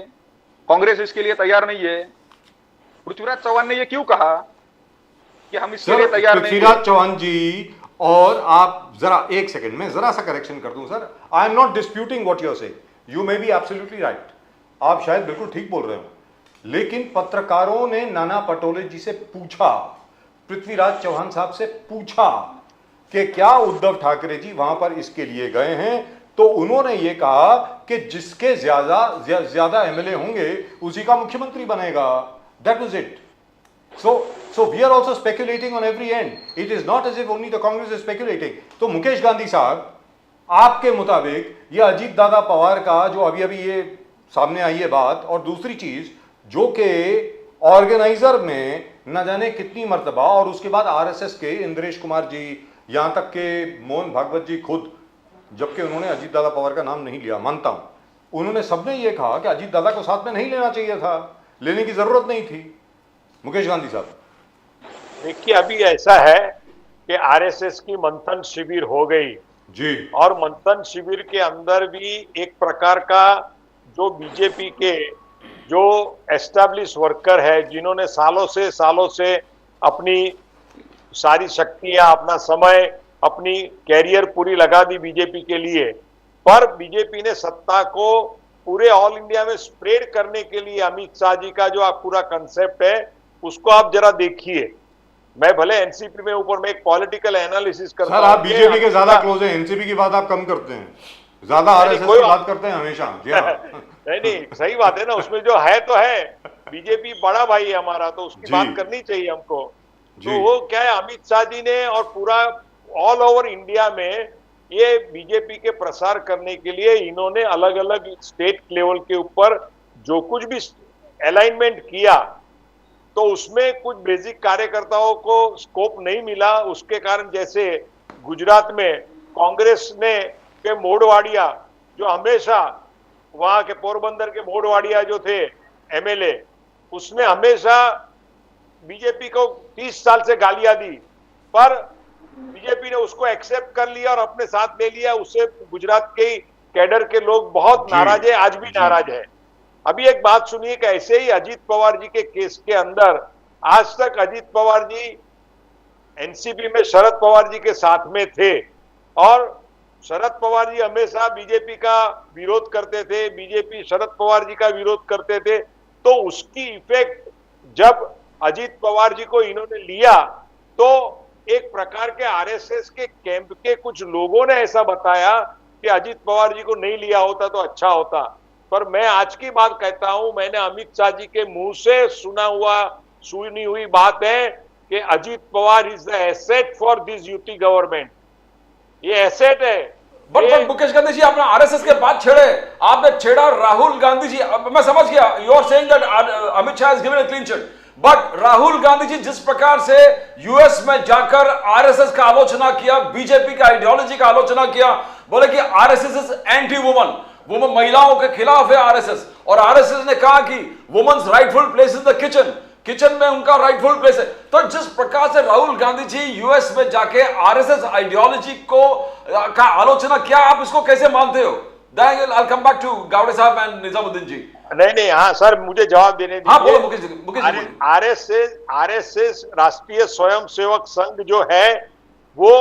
कांग्रेस इसके लिए तैयार नहीं है? पृथ्वीराज चौहान ने ये क्यों कहा कि हम इसके लिए तैयार नहीं पृथ्वीराज हैं? चौहान जी, और आप जरा एक सेकंड में जरा सा करेक्शन कर दूं sir. I am not disputing what you are saying, you may be absolutely right, आप शायद बिल्कुल ठीक बोल रहे हो। लेकिन पत्रकारों ने नाना पटोले जी से पूछा, पृथ्वीराज चौहान साहब से पूछा कि क्या उद्धव ठाकरे जी वहां पर इसके लिए गए हैं? तो उन्होंने ये कहा कि जिसके ज्यादा एमएलए होंगे उसी का मुख्यमंत्री बनेगा। That was it. So we are also speculating on every end. It is not as if only the Congress is speculating. तो मुकेश गांधी साहब, आपके मुताबिक ये अजीत दादा पवार का जो अभी अभी ये सामने आई है बात, और दूसरी चीज जो कि ऑर्गेनाइजर में न जाने कितनी मर्तबा, और उसके बाद आरएसएस के इंद्रेश कुमार जी, यहां तक के मोहन भागवत जी खुद, जबकि उन्होंने अजीत दादा पवार का नाम नहीं लिया, मानता हूं, उन्होंने सबने ये कहा कि अजीत दादा को साथ में नहीं लेना चाहिए था, लेने की जरूरत नहीं थी। मुकेश गांधी साहब, देखिए, अभी ऐसा है कि आरएसएस की मंथन शिविर हो गई जी, और मंथन शिविर के अंदर भी एक प्रकार का जो बीजेपी के जो एस्टैब्लिश वर्कर है, जिन्होंने सालों से अपनी सारी शक्तियां, अपना समय, अपनी कैरियर पूरी लगा दी बीजेपी के लिए, पर बीजेपी ने सत्ता को पूरे ऑल इंडिया में स्प्रेड करने के लिए अमित शाह जी का जो आप पूरा कंसेप्ट है उसको आप जरा देखिए। मैं भले एनसीपी में ऊपर में एक पॉलिटिकल एनालिसिस करता सर हूं, आप बीजेपी के ज्यादा अमित क्लोज हैं, एनसीपी की बात आप कम करते हैं, ज्यादा नहीं, आरएसएस कोई की बात- बात करते हैं हमेशा। जी हाँ। नहीं, सही बात है ना, उसमें जो है तो है, बीजेपी बड़ा भाई है हमारा, तो उसकी जी। बात करनी चाहिए हमको। जी। तो वो क्या है, अमित शाह जी ने और पूरा ऑल ओवर इंडिया में ये बीजेपी के प्रसार करने के लिए इन्होंने अलग अलग स्टेट लेवल के ऊपर जो कुछ भी अलाइनमेंट किया, तो उसमें कुछ बेसिक कार्यकर्ताओं को स्कोप नहीं मिला। उसके कारण जैसे गुजरात में कांग्रेस ने के मोडवाडिया, जो हमेशा वहां के पोरबंदर के मोडवाडिया जो थे एमएलए, उसने हमेशा बीजेपी को 30 साल से गालियां दी, पर बीजेपी ने उसको एक्सेप्ट कर लिया और अपने साथ ले लिया। उससे गुजरात के कैडर के लोग बहुत जी, नाराज है, आज भी जी। नाराज है। अभी एक बात सुनिए कि ऐसे ही अजीत पवार जी के केस के अंदर आज तक अजीत पवार जी एनसीपी में शरद पवार जी के साथ में थे, और शरद पवार जी हमेशा बीजेपी का विरोध करते थे, बीजेपी शरद पवार जी का विरोध करते थे। तो उसकी इफेक्ट जब अजीत पवार जी को इन्होंने लिया, तो एक प्रकार के आरएसएस के कैंप के कुछ लोगों ने ऐसा बताया कि अजीत पवार जी को नहीं लिया होता तो अच्छा होता। पर मैं आज की बात कहता हूं, मैंने अमित शाह जी के मुंह से सुनी हुई बात है कि Ajit Pawar is the asset for this UT government. ये एसेट है। बट मुकेश गांधी जी, आपने आरएसएस के बात छेड़े, आपने छेड़ा राहुल गांधी जी। मैं समझ गया, you are saying that Amit Shah has given a clean chit, but Rahul Gandhi ji जिस प्रकार से यूएस में जाकर आरएसएस का आलोचना किया, बीजेपी का आइडियोलॉजी का आलोचना किया, बोले कि आरएसएस इज एंटी वुमन, वो महिलाओं के खिलाफ है आरएसएस, और आरएसएस ने कहा कि women's rightful place is the kitchen में उनका राइटफुल प्लेस है। तो जिस प्रकार से राहुल गांधी जी यूएस में जाके आरएसएस आइडियोलॉजी का आलोचना किया, आप इसको कैसे मानते हो? I'll come back to Gawde साहब एंड निजामुद्दीन जी। नहीं, हाँ सर, मुझे जवाब देने दीजिए। हाँ बोलो मुकेश जी। आरएसएस राष्ट्रीय स्वयंसेवक संघ जो है वो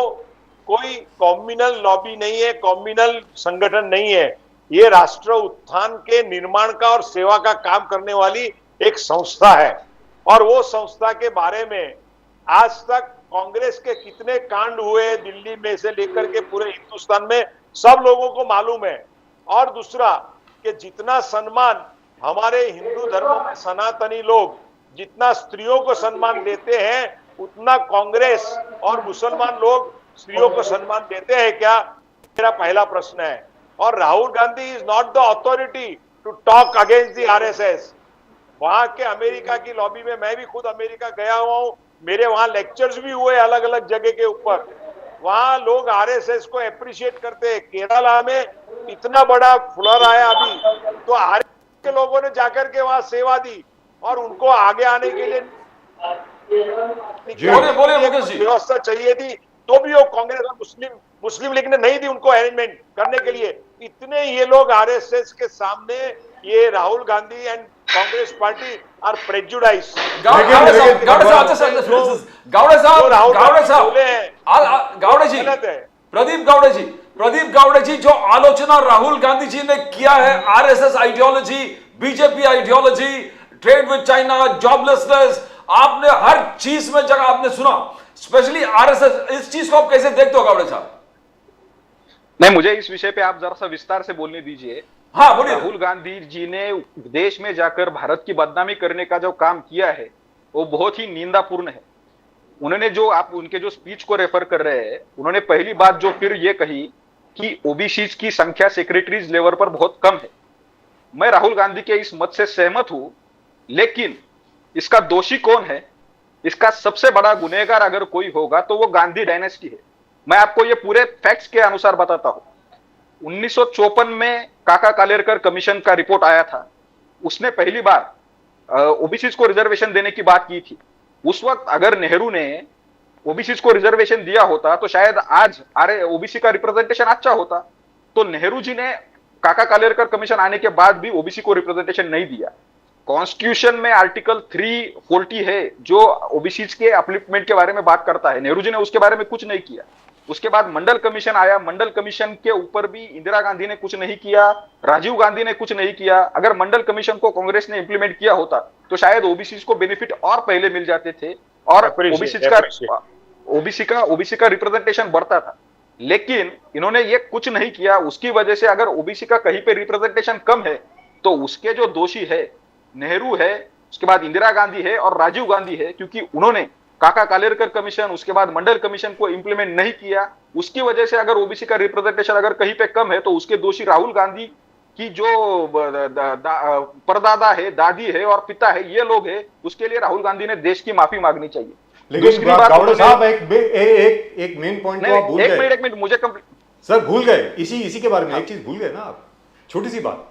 कोई कॉम्युनल लॉबी नहीं है, कॉम्युनल संगठन नहीं है। ये राष्ट्र उत्थान के निर्माण का और सेवा का काम करने वाली एक संस्था है। और वो संस्था के बारे में आज तक कांग्रेस के कितने कांड हुए, दिल्ली में से लेकर के पूरे हिंदुस्तान में सब लोगों को मालूम है। और दूसरा कि जितना सम्मान हमारे हिंदू धर्म में सनातनी लोग जितना स्त्रियों को सम्मान देते हैं, उतना कांग्रेस और मुसलमान लोग स्त्रियों को सम्मान देते हैं क्या? मेरा पहला प्रश्न है। और Rahul Gandhi is not the authority to talk against the RSS. वहां के अमेरिका की लॉबी में मैं भी खुद अमेरिका गया हुआ हूं, मेरे वहां लेक्चर्स भी हुए अलग अलग जगह के ऊपर। वहां लोग आरएसएस को अप्रिशिएट करते हैं। केरला में इतना बड़ा फ्लड आया अभी, तो आरएसएस के लोगों ने जाकर के वहां सेवा दी और उनको आगे आने के लिए बोलिए मुकेश जी। व्यवस्था चाहिए थी, तो भी वो कांग्रेस और मुस्लिम लीग ने नहीं दी उनको अरेंजमेंट करने के लिए। इतने ये लोग आरएसएस के सामने, ये Rahul Gandhi and Congress party are prejudice. Pradeep Gawde ji, जो आलोचना राहुल गांधी जी ने किया है RSS ideology, BJP ideology, trade with China, joblessness, आपने हर चीज में जगह आपने सुना, स्पेशली आरएसएस, इस चीज को आप कैसे देखते हो गावड़े साहब? नहीं, मुझे इस विषय पे आप जरा सा विस्तार से बोलने दीजिए। हाँ बोलिए। राहुल गांधी जी ने विदेश में जाकर भारत की बदनामी करने का जो काम किया है वो बहुत ही निंदापूर्ण है। उन्होंने जो आप उनके जो स्पीच को रेफर कर रहे हैं, उन्होंने पहली बात जो फिर ये कही कि ओबीसी की संख्या सेक्रेटरीज लेवल पर बहुत कम है। मैं राहुल गांधी के इस मत से सहमत हूं, लेकिन इसका दोषी कौन है? इसका सबसे बड़ा गुनहगार अगर कोई होगा तो वो गांधी डायनेस्टी है। मैं आपको ये पूरे फैक्ट्स के अनुसार बताता हूं। 1954 में काका कालेरकर कमीशन का रिपोर्ट आया था। उसने पहली बार ओबीसी को रिजर्वेशन देने की बात की थी। उस वक्त अगर नेहरू ने ओबीसी को रिजर्वेशन दिया होता तो शायद आज ओबीसी का रिप्रेजेंटेशन अच्छा होता। तो नेहरू जी ने काका कालेरकर कमीशन आने के बाद भी ओबीसी को रिप्रेजेंटेशन नहीं दिया। कॉन्स्टिट्यूशन में आर्टिकल 340 है जो ओबीसी के अपलिफ्टमेंट के बारे में बात करता है। नेहरू जी ने उसके बारे में कुछ नहीं किया। उसके बाद मंडल कमीशन आया। मंडल कमीशन के ऊपर भी इंदिरा गांधी ने कुछ नहीं किया, राजीव गांधी ने कुछ नहीं किया। अगर मंडल कमीशन को कांग्रेस ने इंप्लीमेंट किया होता तो शायद ओबीसी को बेनिफिट और पहले मिल जाते थे और ओबीसी का रिप्रेजेंटेशन बढ़ता था। लेकिन इन्होंने ये कुछ नहीं किया। उसकी वजह से अगर ओबीसी का कहीं पे रिप्रेजेंटेशन कम है तो उसके जो दोषी है नेहरू है, उसके बाद इंदिरा गांधी है और राजीव गांधी है, क्योंकि उन्होंने काका कालेरकर कमीशन, उसके बाद मंडल कमीशन को इंप्लीमेंट नहीं किया। उसकी वजह से अगर ओबीसी का रिप्रेजेंटेशन अगर कहीं पे कम है तो उसके दोषी राहुल गांधी की जो परदादा है, दादी है और पिता है, ये लोग है। उसके लिए राहुल गांधी ने देश की माफी मांगनी चाहिए। लेकिन गावड़े साहब एक मेन पॉइंट तो आप भूल गए। एक मिनट मुझे सर भूल गए, इसी के बारे में एक चीज भूल गए ना आप, छोटी सी बात।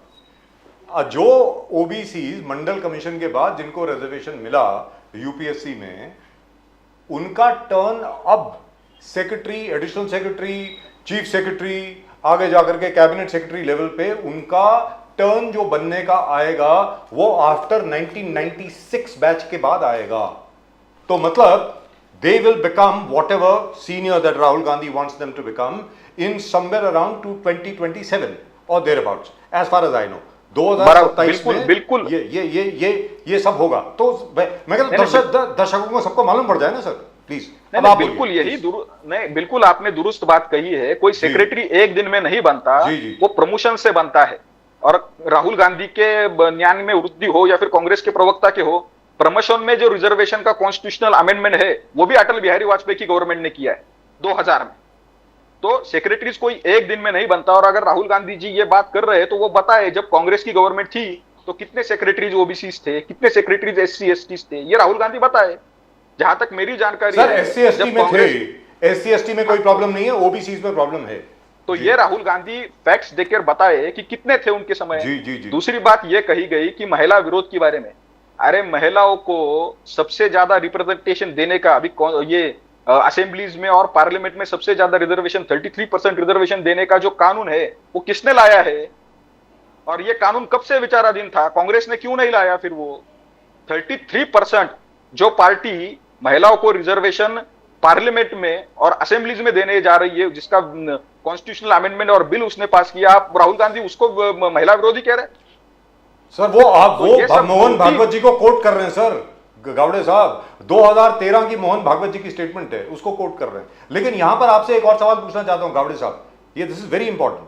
जो ओबीसी मंडल कमीशन के बाद जिनको रिजर्वेशन मिला यूपीएससी में, उनका टर्न अब secretary, additional secretary, chief secretary, आगे जाकर के कैबिनेट सेक्रेटरी लेवल पे उनका टर्न जो बनने का आएगा वो आफ्टर 1996 बैच के बाद आएगा। तो मतलब they will become whatever senior that Rahul Gandhi wants them to become in somewhere around to 2027 or thereabouts, as far as I know. 2027 में बिल्कुल ये सब होगा। तो मैं कहता दर्शकों को सबको मालूम पड़ जाए ना सर, प्लीज। बिल्कुल यही नहीं, बिल्कुल आपने दुरुस्त बात कही है। कोई सेक्रेटरी एक दिन में नहीं बनता, वो प्रमोशन से बनता है। और राहुल गांधी के बयान में वृद्धि हो या फिर कांग्रेस के प्रवक्ता के हो, प्रमोशन में जो रिजर्वेशन का कॉन्स्टिट्यूशनल अमेंडमेंट है वो भी अटल बिहारी वाजपेयी की गवर्नमेंट ने किया है 2000 में। तो सेक्रेटरीज कोई एक दिन में नहीं बनता। और अगर राहुल गांधी जी ये बात कर रहे हैं तो वो बताए जब कांग्रेस की गवर्नमेंट थी तो कितने सेक्रेटरीज ओबीसी थे, कितने सेक्रेटरीज एससी एसटी थे, ये राहुल गांधी बताए। जहां तक मेरी जानकारी सर है, एससी एसटी जब में थे, कांग्रेस एससी एसटी में कोई प्रॉब्लम नहीं है, ओबीसी में प्रॉब्लम है। तो ये राहुल गांधी फैक्ट्स देकर बताए कि कितने थे उनके समय। जी जी जी। दूसरी बात ये कही गई कि महिला विरोध के बारे में, अरे महिलाओं को सबसे ज्यादा रिप्रेजेंटेशन देने का अभी ये असेंबलीज में और पार्लियामेंट में सबसे ज्यादा रिजर्वेशन 33% रिजर्वेशन देने का जो कानून है वो किसने लाया है? और ये कानून कब से विचाराधीन था? कांग्रेस ने क्यों नहीं लाया? फिर वो 33% जो पार्टी महिलाओं को रिजर्वेशन पार्लियामेंट में और असेंबलीज में देने जा रही है, जिसका कॉन्स्टिट्यूशनल अमेंडमेंट और बिल उसने पास किया, आप राहुल गांधी उसको महिला विरोधी कह रहे हैं? सर वो आप तो वो ये सब मोहन बहुत ही- भागवत जी को कोट कर रहे हैं सर, गावड़े साहब 2013 की मोहन भागवत जी की स्टेटमेंट है, उसको कोट कर रहे हैं। लेकिन यहां पर आपसे एक और सवाल पूछना चाहता हूं गावड़े साहब, ये this is very important.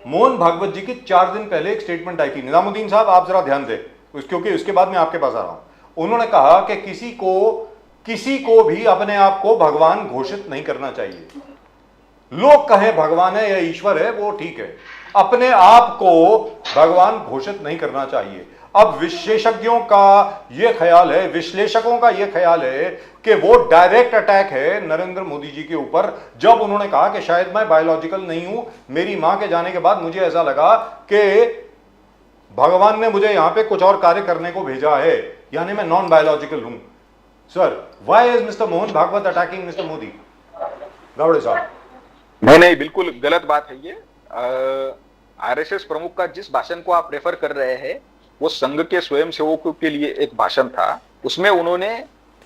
Mohan Bhagwat ji की 4 दिन पहले एक स्टेटमेंट आई थी, निजामुद्दीन साहब आप जरा ध्यान दें क्योंकि उसके बाद मैं आपके पास आ रहा हूं। उन्होंने कहा कि किसी को भी अपने आप को भगवान घोषित नहीं करना चाहिए। लोग कहें भगवान है या ईश्वर है वो ठीक है, अपने आप को भगवान घोषित नहीं करना चाहिए। अब विशेषज्ञों का यह ख्याल है, विश्लेषकों का यह ख्याल है कि वो डायरेक्ट अटैक है नरेंद्र मोदी जी के ऊपर, जब उन्होंने कहा कि शायद मैं बायोलॉजिकल नहीं हूं, मेरी मां के जाने के बाद मुझे ऐसा लगा कि भगवान ने मुझे यहां पे कुछ और कार्य करने को भेजा है, यानी मैं नॉन बायोलॉजिकल हूं। Sir why is mister Mohan Bhagwat attacking mister Modi? Gawde साहब नहीं, बिल्कुल गलत बात है ये। आरएसएस प्रमुख का जिस भाषण को आप रेफर कर रहे हैं वो संघ के स्वयंसेवकों के लिए एक भाषण था, उसमें उन्होंने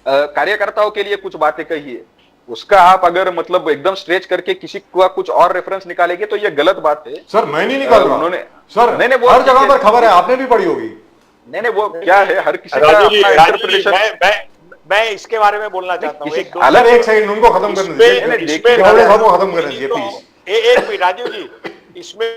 कार्यकर्ताओं के लिए कुछ बातें कही है। उसका आप अगर मतलब एकदम स्ट्रेच करके किसी का कुछ और रेफरेंस निकालेंगे तो ये गलत बात है। सर मैं नहीं निकाल रहा, उन्होंने सर नहीं वो हर जगह पर खबर है, आपने भी पढ़ी होगी। नहीं वो क्या है, हर किसी का राजू जी, अपना राजू जी, इंटरप्रिटेशन। मैं इसके बारे में बोलना चाहता हूँ। एक दो अलग एक सेकंड उनको खत्म करने दीजिए, गावड़े साहब को खत्म करने दीजिए प्लीज। एक मिनट राजू जी, इसमें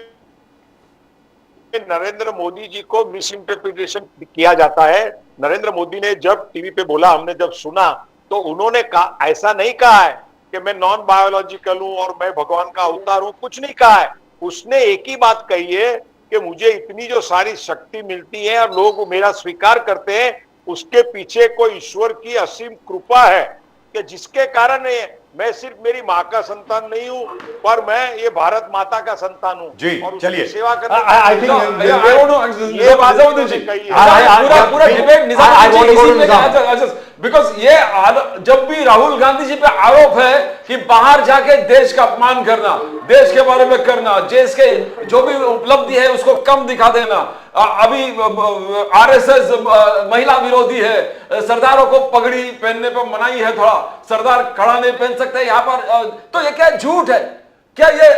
नरेंद्र मोदी जी को मिस इंटरप्रिटेशन किया जाता है। नरेंद्र मोदी ने जब टीवी पे बोला, हमने जब सुना, तो उन्होंने कहा, ऐसा नहीं कहा है कि मैं नॉन बायोलॉजिकल हूं और मैं भगवान का अवतार हूं, कुछ नहीं कहा है। उसने एक ही बात कही है कि मुझे इतनी जो सारी शक्ति मिलती है और लोग मेरा स्वीकार करते हैं, उसके पीछे कोई ईश्वर की असीम कृपा है कि जिसके कारण मैं सिर्फ मेरी माँ का संतान नहीं हूँ, पर मैं ये भारत माता का संतान हूँ। जी, और उसकी चलिए। सेवा करने I think ये बात निजामुद्दीन जी, कही है। पूरा डिबेट निजामुद्दीन जी इसी में गया। बिकॉज ये जब भी राहुल गांधी जी पे आरोप है कि बाहर जाके देश का अपमान करना, देश के बारे में करना, देश के जो भी उपलब्धि है उसको कम दिखा देना, अभी आरएसएस महिला विरोधी है, सरदारों को पगड़ी पहनने पर मनाही है, थोड़ा सरदार खड़ा नहीं पहन सकते यहाँ पर, तो ये क्या झूठ है? क्या ये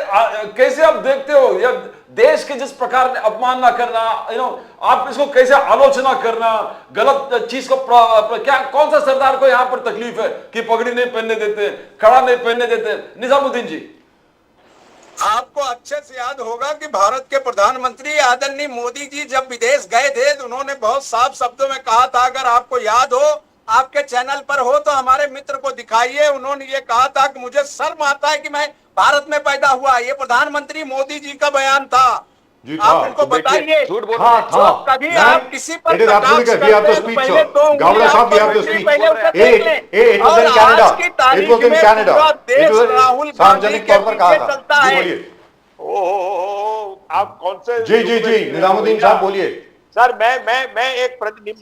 कैसे आप देखते हो? ये देश के जिस प्रकार अपमानना करना, आप इसको कैसे आलोचना करना, गलत चीज को क्या, कौन सा सरदार को यहां पर तकलीफ है कि पगड़ी नहीं पहनने देते, खड़ा नहीं पहनने देते? निजामुद्दीन जी, आपको अच्छे से याद होगा कि भारत के प्रधानमंत्री आदरणीय मोदी जी जब विदेश गए थे तो उन्होंने बहुत साफ शब्दों में कहा था, अगर आपको याद हो, आपके चैनल पर हो तो हमारे मित्र को दिखाइए। उन्होंने ये कहा था कि मुझे शर्म आता है कि मैं भारत में पैदा हुआ। ये प्रधानमंत्री मोदी जी का बयान था। जी, आप उनको बताइए, झूठ बोल हाँ, रहे था। जो कभी नहीं, आप किसी पर it is absolutely correct. We have to कटाक्ष speak, करते sir. हैं, पहले तो Gawda sahab, we have to speak. पहले उसे It देख लें। was in और Canada. आज की It तारीख was in में Canada. पूरा It देश was राहुल गांधी सार्वजनिक के तौर पर कहा पीछे था। चलता जी है। बोलिए। आप कौन से जी जी जी, निजामुद्दीन साहब बोलिए। सर, मैं एक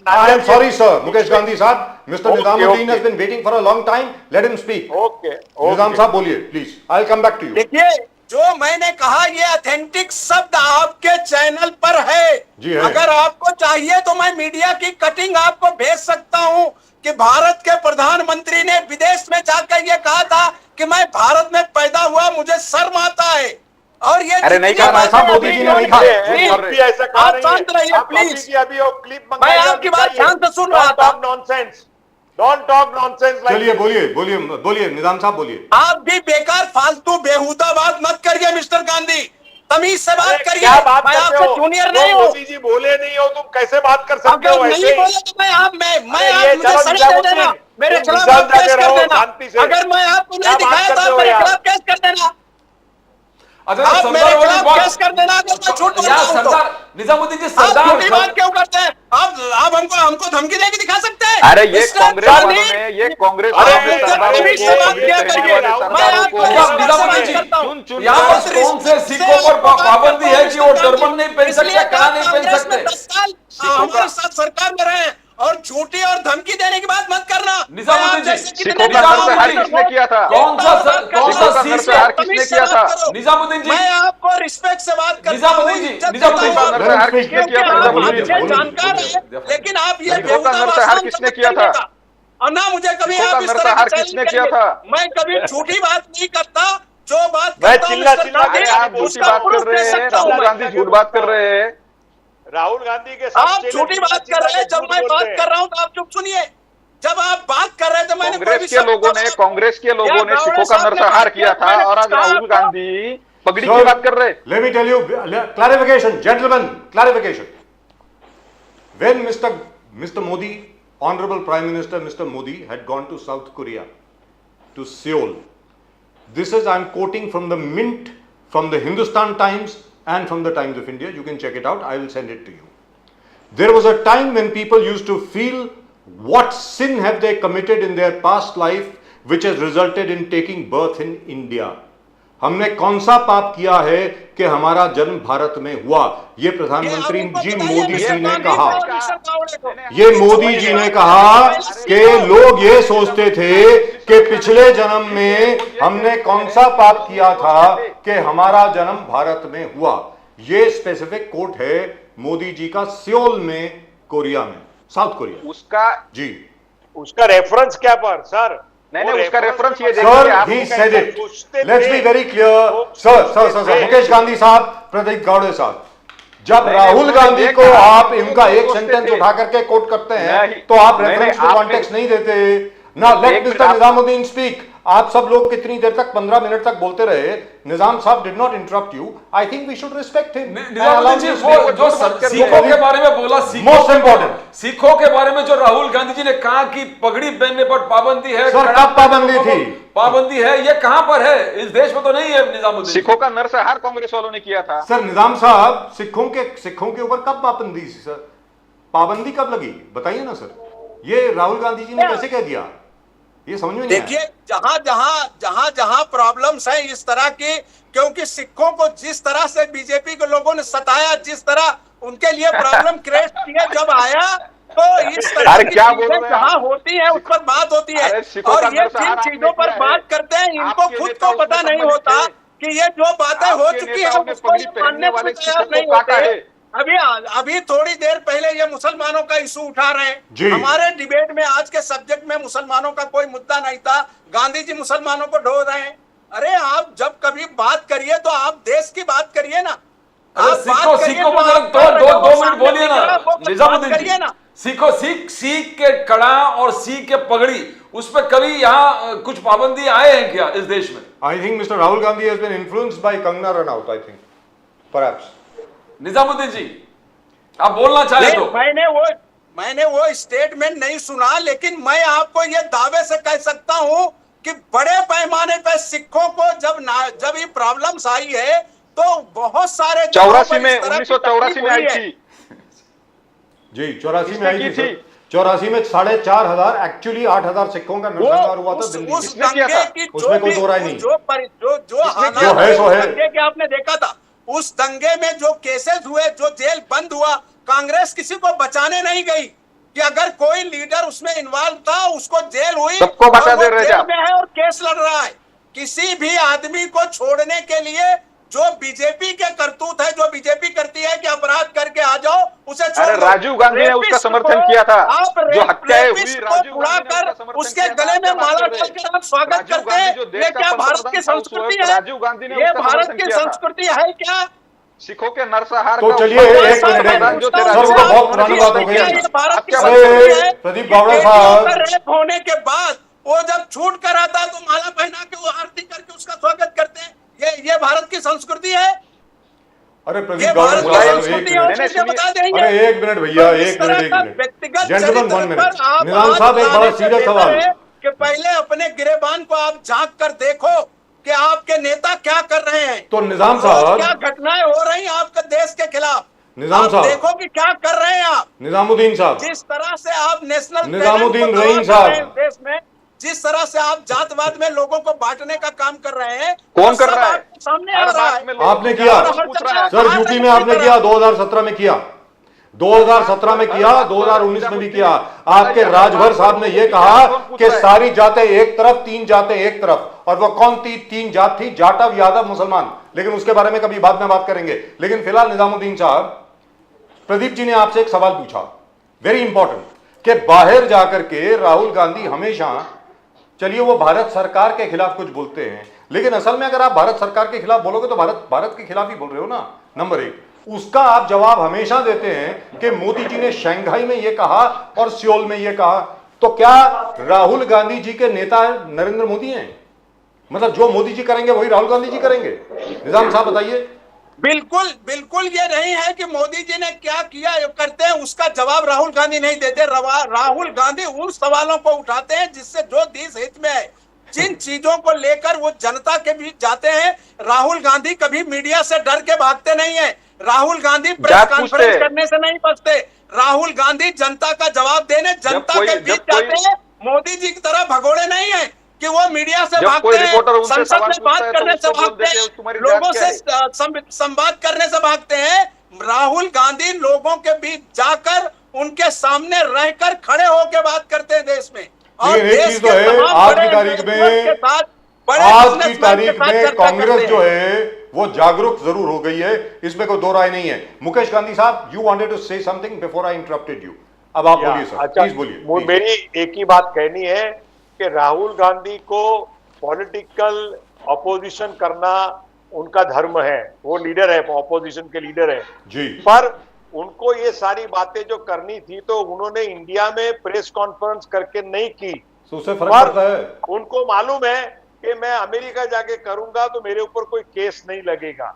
I am sorry sir, Mukesh Gandhi साहब, Mr. Okay, Nizamuddin okay. has been waiting for a long time. Let him speak. Okay Nizam साहब बोलिए please, I'll come back to you. देखिए, जो मैंने कहा ये ऑथेंटिक शब्द आपके चैनल पर है। जी है। अगर आपको चाहिए तो मैं मीडिया की कटिंग आपको भेज सकता हूं कि भारत के प्रधानमंत्री ने विदेश में जाकर ये कहा था कि मैं भारत में पैदा हुआ, मुझे शर्म आता है। और ये अरे नहीं जितनी कहा, ऐसा बातें मोदी जी ने अभी नहीं कहा। प्लीज, ऐसा कहा आप नहीं शांत है। रहिए आप अभी प्लीज। की अभी वो क्लिप मैं आपकी बात ध्यान से सुन रहा था। डोंट टॉक नॉनसेंस चलिए बोलिए निजाम साहब बोलिए। आप भी बेकार फालतू बेहुदा बात मत करिए मिस्टर गांधी। तमीज से बात करिए। क्या बात मैं करते आपसे हो? जूनियर तो नहीं हूँ। मोदी जी बोले नहीं हो, तुम कैसे बात कर सकते हो अगर ऐसे? नहीं बोले तो मैं आप ये मुझे चलो सड़ी दे निजामुद्दीन, देना, मेरे तुम खिलाफ निजाम आप केस जाके कर रहो देना। शांति से। अगर मैं आपको क्या नहीं बात दिखाया तो करते आप हो मेरे यार? खिलाफ केस कर देना। अच्छा आप मेरे सरदार वाली खिलाफ बात केस कर देना अगर मैं झूठ बोल यार रहा हूं तो। सरदार निजामुद्दीन जी आप सरदार झूठी बात क्यों करते हैं? आप हमको हमको धमकी देके दिखा सकते हैं? अरे ये मिस्टर कांग्रेस गांधी, वालों ने, ये कांग्रेस अरे, वालों ने अरे, सरदारों अरे, को, ये बात पगड़ी किया पहनने करिए। वाले राहुल सरदारों गांधी को को निजामुद्दीन जी, चुन चुन यहाँ कर पर कौन से सिखों पर पाबंदी है कि वो टर्बन नहीं पहन सकते, कड़ा नहीं पहन सकते? 10 साल हमारे साथ सरकार में रहे और झूठी और धमकी देने की बात मत करना। निजामुद्दीन जी, सिखों का नरसंहार किसने किया था? कौन सा सिखों का नरसंहार किसने किया था? निजामुद्दीन जी, मैं आपको रिस्पेक्ट से बात करता हूँ, निजामुद्दीन जी, इज्जत निजामुद्दीन देता हूँ का आपको। नरसंहार किसने किया था? आप बोलिए, अच्छे बोलिए, जानकार बोलिए। हैं, लेकिन आप ये सिखों का बेहुदा नरसंहार भाषण किसने मत किया था? करिएगा। और ना मुझे कभी सिखों का आप इस तरह नरसंहार की किसने चैलेंज किया करिए। था? मैं कभी झूठी बात नहीं करता, जो बात मैं करता हूं, चिल्ला मिस्टर चिल्ला गांधी, अरे आप झूठी उसका बात कर प्रूफ दे रहे हैं, सकता हूं राहुल मैं। गांधी झूठ बात कर रहे हैं। राहुल गांधी के साथ आप चेले झूठी चिल्ला बात कर रहे हैं। चिल्ला जब के मैं झूठ बात बोलते हैं। कर रहा हूं तो आप चुप सुनिए। जब आप बात कर रहे थे मैंने कांग्रेस के लोगों ने सिखों का नरसंहार किया था और आज राहुल गांधी पगड़ी की बात कर रहे हैं। Let me tell you, clarification, gentlemen, clarification. When Mr. Modi, Honorable Prime Minister Mr. Modi had gone to South Korea, to Seoul, this is, I'm quoting from the Mint, from the Hindustan Times and from the Times of India. You can check it out. I will send it to you. There was a time when people used to feel what sin have they committed in their past life which has resulted in taking birth in India. हमने कौन सा पाप किया है कि हमारा जन्म भारत में हुआ? ये प्रधानमंत्री जी मोदी जी ने कहा। ये मोदी जी ने कहा कि लोग ये सोचते थे कि पिछले जन्म में हमने कौन सा पाप किया था कि हमारा जन्म भारत में हुआ। ये स्पेसिफिक कोट है मोदी जी का सियोल में, कोरिया में, साउथ कोरिया। उसका जी, उसका रेफरेंस क्या पर सर? नहीं, उसका रेफरेंस ये सर, देखिए he said it. Let's be very clear. Sir, Mukesh Gandhi साहब, प्रदीप गावड़े साहब, जब राहुल गांधी को आप इनका एक सेंटेंस उठा करके कोट करते हैं तो आप रेफरेंस को कॉन्टेक्स्ट नहीं देते। ना लेट मिस्टर निजामुद्दीन स्पीक। आप सब लोग कितनी देर तक, 15 मिनट तक बोलते रहे। निजाम साहब did not interrupt you. I think we should respect him. Nizamuddin ji वो जो सिखों के बारे में बोला, मोस्ट इंपॉर्टेंट, सिखों के बारे में जो राहुल गांधी जी ने कहा कि पगड़ी पहनने पर पाबंदी है। सर, कब पाबंदी थी? पाबंदी है, ये कहां पर है? इस देश में तो नहीं है निजामुद्दीन। सिखों का नरसंहार कांग्रेस वालों ने किया था। सर निजाम साहब, सिखों के ऊपर कब पाबंदी, सर पाबंदी कब लगी बताइए ना सर। ये राहुल गांधी जी ने कैसे कह दिया? ये समझ में नहीं आया। देखिए, जहां प्रॉब्लम्स हैं इस तरह की, क्योंकि सिखों को जिस तरह से बीजेपी के लोगों ने सताया, जिस तरह उनके लिए प्रॉब्लम क्रिएट किया, जब आया तो इस तरह अरे की क्या बोल चीजें रहे हैं जहां आप? होती है उस पर बात होती है। अरे सिखों और का ये नरसंहार जिन आपने चीजों पर किया है। बात करते हैं, इनको आपके खुद नेता को पता उसमें नहीं सम्मिलित होता थे। कि ये जो बातें हो आपके चुकी है नेताओं ने उसको पगड़ी ये पहनने मानने को वाले तैयार सिखों को नहीं काटा होते। है। अभी थोड़ी देर पहले ये मुसलमानों का इशू उठा रहे जी। हैं। हमारे डिबेट में आज के सब्जेक्ट में मुसलमानों का कोई मुद्दा नहीं था। गांधी जी मुसलमानों को ढो रहे हैं। अरे आप जब कभी बात करिए तो आप देश की बात करिए ना। आप सिखों करिए सिखों जो पर आप कर रहे हो, दो मिनट सामने बोलिए दिख रहा है, ना वो बात निजामुद्दीन करिए जी। ना। सीख के कड़ा और सीख के पगड़ी, उस पर कभी यहाँ कुछ पाबंदी आए हैं क्या इस देश में? I think Mr. Rahul Gandhi has been influenced by Kangana Ranaut, I think, perhaps. Nizamuddin जी, आप बोलना चाहे नहीं, तो। मैंने वो स्टेटमेंट नहीं सुना, लेकिन मैं आपको ये दावे से कह सकता हूं कि बड़े पैमाने पर सिखों को जब ये प्रॉब्लम्स आई है तो बहुत सारे 84 में 1984 में आई थी जी, 84 में आई किसने की थी? 84 में 4,500 एक्चुअली 8,000 सिखों का नरसंहार हुआ था दिल्ली उस में। दंगे की उसमें कोई दो राय नहीं। जो हालात जो है सो है। दंगे के आपने देखा था, उस दंगे में जो केसेस हुए, जो जेल बंद हुआ, कांग्रेस किसी को बचाने नहीं गई कि अगर कोई लीडर उसमें इन्वॉल्व था उसको जेल हुई, सबको बचा और वो दे रहे थे जेल आप। में है और केस लड़ रहा है। किसी भी आदमी को छोड़ने के लिए जो बीजेपी के करतूत है, जो बीजेपी करती है कि अपराध करके आ जाओ, उसे छोड़ अरे दो। राजीव गांधी ने उसका रेपिस्ट समर्थन को किया था। आप जो हत्याएं हुई, रेपिस्ट को राजीव गांधी ने बुलाकर उसका समर्थन उसके किया था। गले में आप माला बात कर रहे हैं। डालकर आप स्वागत राजीव करते गांधी हैं। जो देश ये का क्या भारत की पंतप्रधान था, उस संस्कृति वक्त है? राजीव गांधी ने ये उसका भारत समर्थन की किया था। संस्कृति है क्या? सिखों के नरसंहार तो का चलिए, उपयोग एक मिनट, पंतप्रधान जो थे, सर, राजीव वो गांधी बहुत ने पुरानी समर्थन बात हो गई किया है। था। ये भारत की आपके संस्कृति अरे, है। प्रदीप कि गावड़ा बेटियों साहब। का रेप होने के बाद वो जब छूट कर आता है तो माला पहना के वो आरती करके उसका स्वागत करते हैं। ये भारत की संस्कृति है। अरे ये प्रदीप भारत गावड़े की साहब, संस्कृति एक और मिनट, चीजें बता देंगे। अरे एक मिनट भैया, तो इस एक तरह मिनट, एक का मिनट, व्यक्तिगत जेंटलमैन, चरित्र 1 पर मिनट। आप निजाम हाथ साहब, एक बड़ा लाने से सीरियस बेहतर सवाल। है कि पहले अपने गिरेबान को आप झांक कर देखो कि आपके नेता क्या कर रहे हैं। तो निजाम रोज साहब, क्या घटनाएं हो रही हैं आपके देश के खिलाफ, निजाम आप साहब, देखो कि क्या कर रहे हैं आप। निजामुद्दीन साहब, जिस तरह से आप नेशनल टैलेंट को निजामुद्दीन तबाह रहीम कर रहे हैं साहब, देश में, जिस तरह से आप जातवाद में लोगों को बांटने का काम कर रहे हैं, कौन वो कर सब रहा है? आपके सामने आ हर रहा बात है। में लोगों आपने की किया जात पूछ रहा है। सर, यूपी में आपने किया, 2017 में किया, 2017 में किया, 2019 में भी किया। आपके राजभर साहब ने यह कहा कि सारी जातें एक तरफ, 3 जातें एक तरफ, और वो कौन 3 जात थी? जाटव, यादव, मुसलमान। लेकिन उसके बारे में कभी बाद में बात करेंगे। लेकिन फिलहाल निजामुद्दीन साहब, प्रदीप जी ने आपसे एक सवाल पूछा, वेरी इंपॉर्टेंट, कि बाहर जाकर के राहुल गांधी हमेशा, चलिए वो भारत सरकार के खिलाफ कुछ बोलते हैं, लेकिन असल में अगर आप भारत सरकार के खिलाफ बोलोगे तो भारत के खिलाफ ही बोल रहे हो ना, नंबर 1। उसका आप जवाब हमेशा देते हैं कि मोदी जी ने शंघाई में यह कहा और सियोल में यह कहा। तो क्या राहुल गांधी जी के नेता नरेंद्र मोदी हैं? मतलब जो मोदी जी करेंगे वही राहुल गांधी जी करेंगे? निजाम साहब बताइए। बिल्कुल बिल्कुल ये नहीं है कि मोदी जी ने क्या किया करते हैं उसका जवाब राहुल गांधी नहीं देते। राहुल गांधी उन सवालों को उठाते हैं जिससे जो देश हित में है, जिन चीजों को लेकर वो जनता के बीच जाते हैं। राहुल गांधी कभी मीडिया से डर के भागते नहीं है। राहुल गांधी प्रेस कॉन्फ्रेंस करने से नहीं बचते। राहुल गांधी जनता का जवाब देने जनता के बीच जाते हैं। मोदी जी की तरह भगोड़े नहीं है कि वो मीडिया से भागते हैं, संसद में बात करने से भागते हैं, लोगों से संवाद करने से भागते हैं। राहुल गांधी लोगों के बीच जाकर उनके सामने रहकर खड़े होकर बात करते हैं देश में। और देश तो है, आज की तारीख में कांग्रेस जो है वो जागरूक जरूर हो गई है, इसमें कोई दो राय नहीं है। मुकेश गांधी साहब, you wanted to say something before I interrupted you. अब आप बोलिए सर, प्लीज बोलिए। मेरी एक ही बात कहनी है कि राहुल गांधी को पॉलिटिकल अपोजिशन करना उनका धर्म है, वो लीडर है, अपोजिशन के लीडर है जी। पर उनको ये सारी बातें जो करनी थी तो उन्होंने इंडिया में प्रेस कॉन्फ्रेंस करके नहीं की। तो उससे फर्क पड़ता है। उनको मालूम है कि मैं अमेरिका जाके करूंगा तो मेरे ऊपर कोई केस नहीं लगेगा।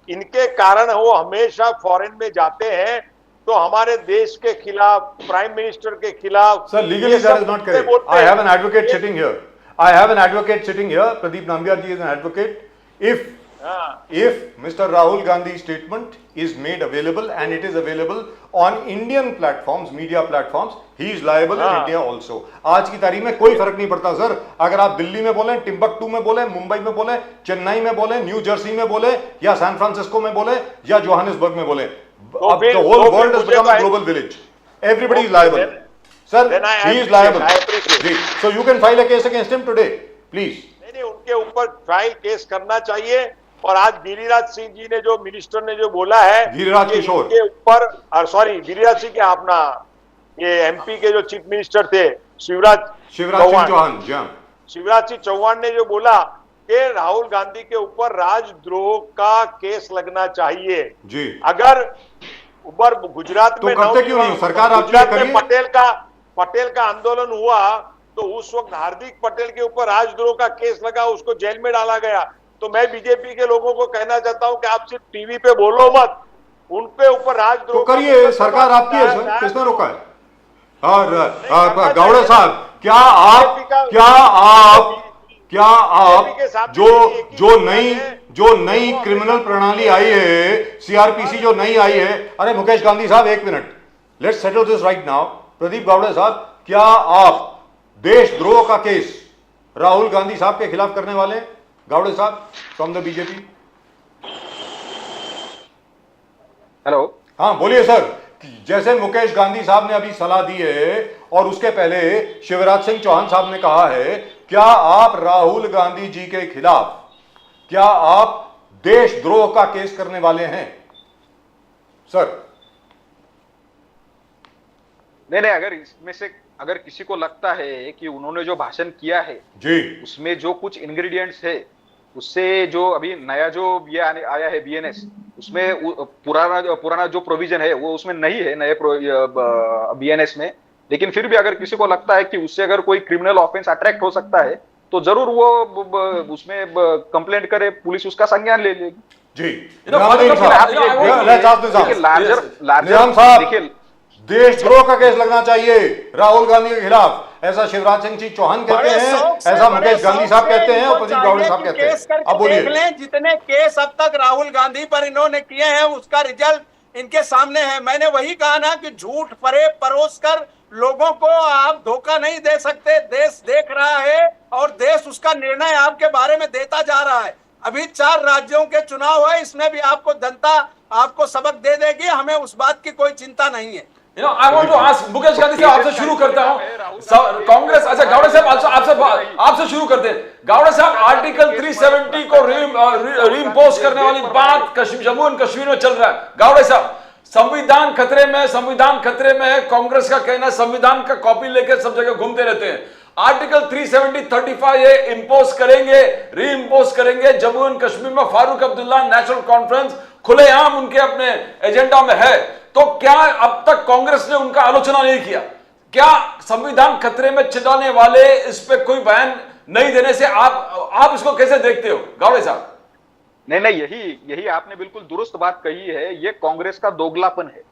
इनके कारण वो हमेशा फॉरेन में जाते हैं तो हमारे देश के खिलाफ, प्राइम मिनिस्टर के खिलाफ। Sir, legally that is not correct. I have an advocate sitting here. I have an advocate sitting here. Pradeep Nambiar ji is an advocate. If Mr. Rahul Gandhi's statement is made available and it is available on Indian platforms, media platforms, he is liable in India also. आज की तारीख में कोई फर्क नहीं पड़ता sir. अगर आप दिल्ली में बोले, टिम्बकटू में बोले, मुंबई में बोले, चेन्नई में बोले, न्यू जर्सी में बोले, या सैन फ्रांसिस्को में बोले, या जोहानिसबर्ग में बोले, अब the whole world has become a global village. Everybody is liable. Sir, he is liable. So you can file a case against him today, please. नहीं, उनके ऊपर ट्रायल केस करना चाहिए। और आज गिरिराज सिंह जी ने जो मिनिस्टर ने जो बोला है, गिरिराज किशोर के ऊपर, सॉरी गिरिराज सिंह के अपना ये एमपी के जो चीफ मिनिस्टर थे शिवराज सिंह चौहान ने जो बोला कि राहुल गांधी के ऊपर राजद्रोह का केस लगना चाहिए जी। अगर ऊपर गुजरात में करते क्यों नहीं सरकार? गुजरात में पटेल का आंदोलन हुआ तो उस वक्त हार्दिक पटेल के ऊपर राजद्रोह का केस लगा, उसको जेल में डाला गया। तो मैं बीजेपी के लोगों को कहना चाहता हूं कि आप सिर्फ टीवी पे बोलो मत, उन पे ऊपर राजद्रोह तो करिए। सरकार आपकी है सर, किसने रोका है? और गावड़े साहब, क्या आप जो नई क्रिमिनल प्रणाली आई है, सीआरपीसी जो नई आई है, अरे मुकेश गांधी साहब एक minute, let's settle this right now. Pradeep Gawde साहब, क्या आप देशद्रोह का केस राहुल गांधी साहब के खिलाफ करने वाले हैं? गावड़े साहब फ्रॉम द बीजेपी। हेलो, हाँ बोलिए सर। जैसे मुकेश गांधी साहब ने अभी सलाह दी है और उसके पहले शिवराज सिंह चौहान साहब ने कहा है, क्या आप राहुल गांधी जी के खिलाफ, क्या आप देशद्रोह का केस करने वाले हैं सर? नहीं, अगर इसमें से अगर किसी को लगता है कि उन्होंने जो भाषण किया है जी, उसमें जो कुछ इंग्रेडिएंट्स है, उससे जो अभी नया जो ये आया है बीएनएस, उसमें पुराना जो प्रोविजन है वो उसमें नहीं है नए बीएनएस में। लेकिन फिर भी अगर किसी को लगता है कि उससे अगर कोई क्रिमिनल ऑफेंस अट्रैक्ट हो सकता है तो जरूर वो उसमें कंप्लेंट करे, पुलिस उसका संज्ञान ले लेगी। जी Farooq Abdullah, देखिए, larger निजाम साहब, देखिए, देशद्रोह का केस लगना चाहिए राहुल गांधी के खिलाफ, ऐसा शिवराज सिंह जी चौहान कहते बड़े हैं, शौक से, ऐसा बड़े मुकेश गांधी शौक साहब से कहते हैं और इनको प्रदीप जावड़े चाहिए साहब कि कहते हैं। केस करके अब बोलिए। देख लें, जितने केस अब तक राहुल गांधी पर इन्होंने किए हैं उसका रिजल्ट इनके सामने है। मैंने वही कहा ना कि झूठ फरेब परोस कर लोगों को आप धोखा नहीं दे सकते। देश देख रहा है और देश उसका निर्णय आपके बारे में देता जा रहा है। अभी 4 राज्यों के चुनाव है, इसमें भी आपको जनता आपको सबक दे देगी, हमें उस बात की कोई चिंता नहीं है। I want to ask Mukesh Gandhi साहब, आपसे शुरू करता हूं। कांग्रेस, अच्छा गावड़े साहब आपसे शुरू करते हैं। गावड़े साहब, आर्टिकल 370 को रीइंपोज करने वाली बात जम्मू एंड कश्मीर में चल रहा है। गावड़े साहब, संविधान खतरे में है, कांग्रेस का कहना है संविधान का कॉपी लेकर सब जगह घूमते रहते हैं। आर्टिकल 370 35A इंपोज करेंगे, रीइंपोज करेंगे जम्मू एंड कश्मीर में। फारूक अब्दुल्ला, नेशनल कॉन्फ्रेंस खुलेआम उनके अपने एजेंडा में है, तो क्या अब तक कांग्रेस ने उनका आलोचना नहीं किया? क्या संविधान खतरे में चिल्लाने वाले इस पे कोई बयान नहीं देने से आप इसको कैसे देखते हो गावड़े साहब? नहीं, यही आपने बिल्कुल दुरुस्त बात कही है। ये कांग्रेस का दोगलापन है।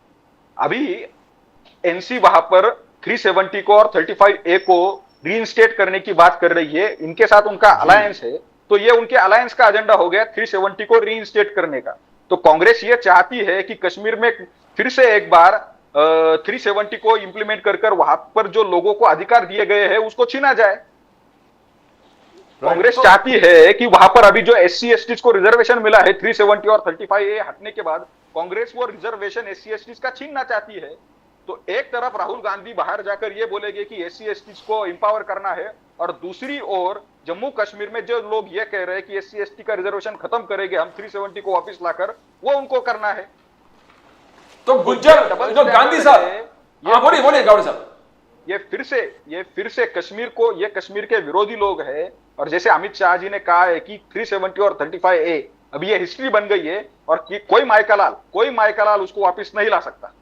अभी एनसी वहां पर 370 को और 35A को रीइंस्टेट करने की बात कर रही है, इनके साथ उनका अलायंस है, तो ये उनके अलायंस का एजेंडा हो गया 370 को रीइंस्टेट करने का। तो कांग्रेस ये चाहती है कि कश्मीर में फिर से एक बार 370 को इंप्लीमेंट कर वहां पर जो लोगों को अधिकार दिए गए हैं उसको छीना जाए। कांग्रेस चाहती है कि वहां पर अभी जो SC ST को रिजर्वेशन मिला है 370 और 35A हटने के बाद, कांग्रेस वो रिजर्वेशन SC ST का छीनना चाहती है। तो एक तरफ राहुल गांधी बाहर जाकर ये बोलेंगे कि SC ST को इंपावर करना है, और दूसरी ओर जम्मू कश्मीर में जो लोग ये कह रहे हैं कि SC ST का रिजर्वेशन खत्म करेंगे हम 370 को वापस लाकर, वो उनको करना है। तो गुज्जर जो गांधी साहब, बोलिए गावड़े साहब, ये फिर से कश्मीर के विरोधी लोग हैं। और जैसे अमित शाह जी ने कहा है कि 370 और 35A अभी ये हिस्ट्री बन गई है, और कि कोई मायकालाल उसको वापस नहीं ला सकता।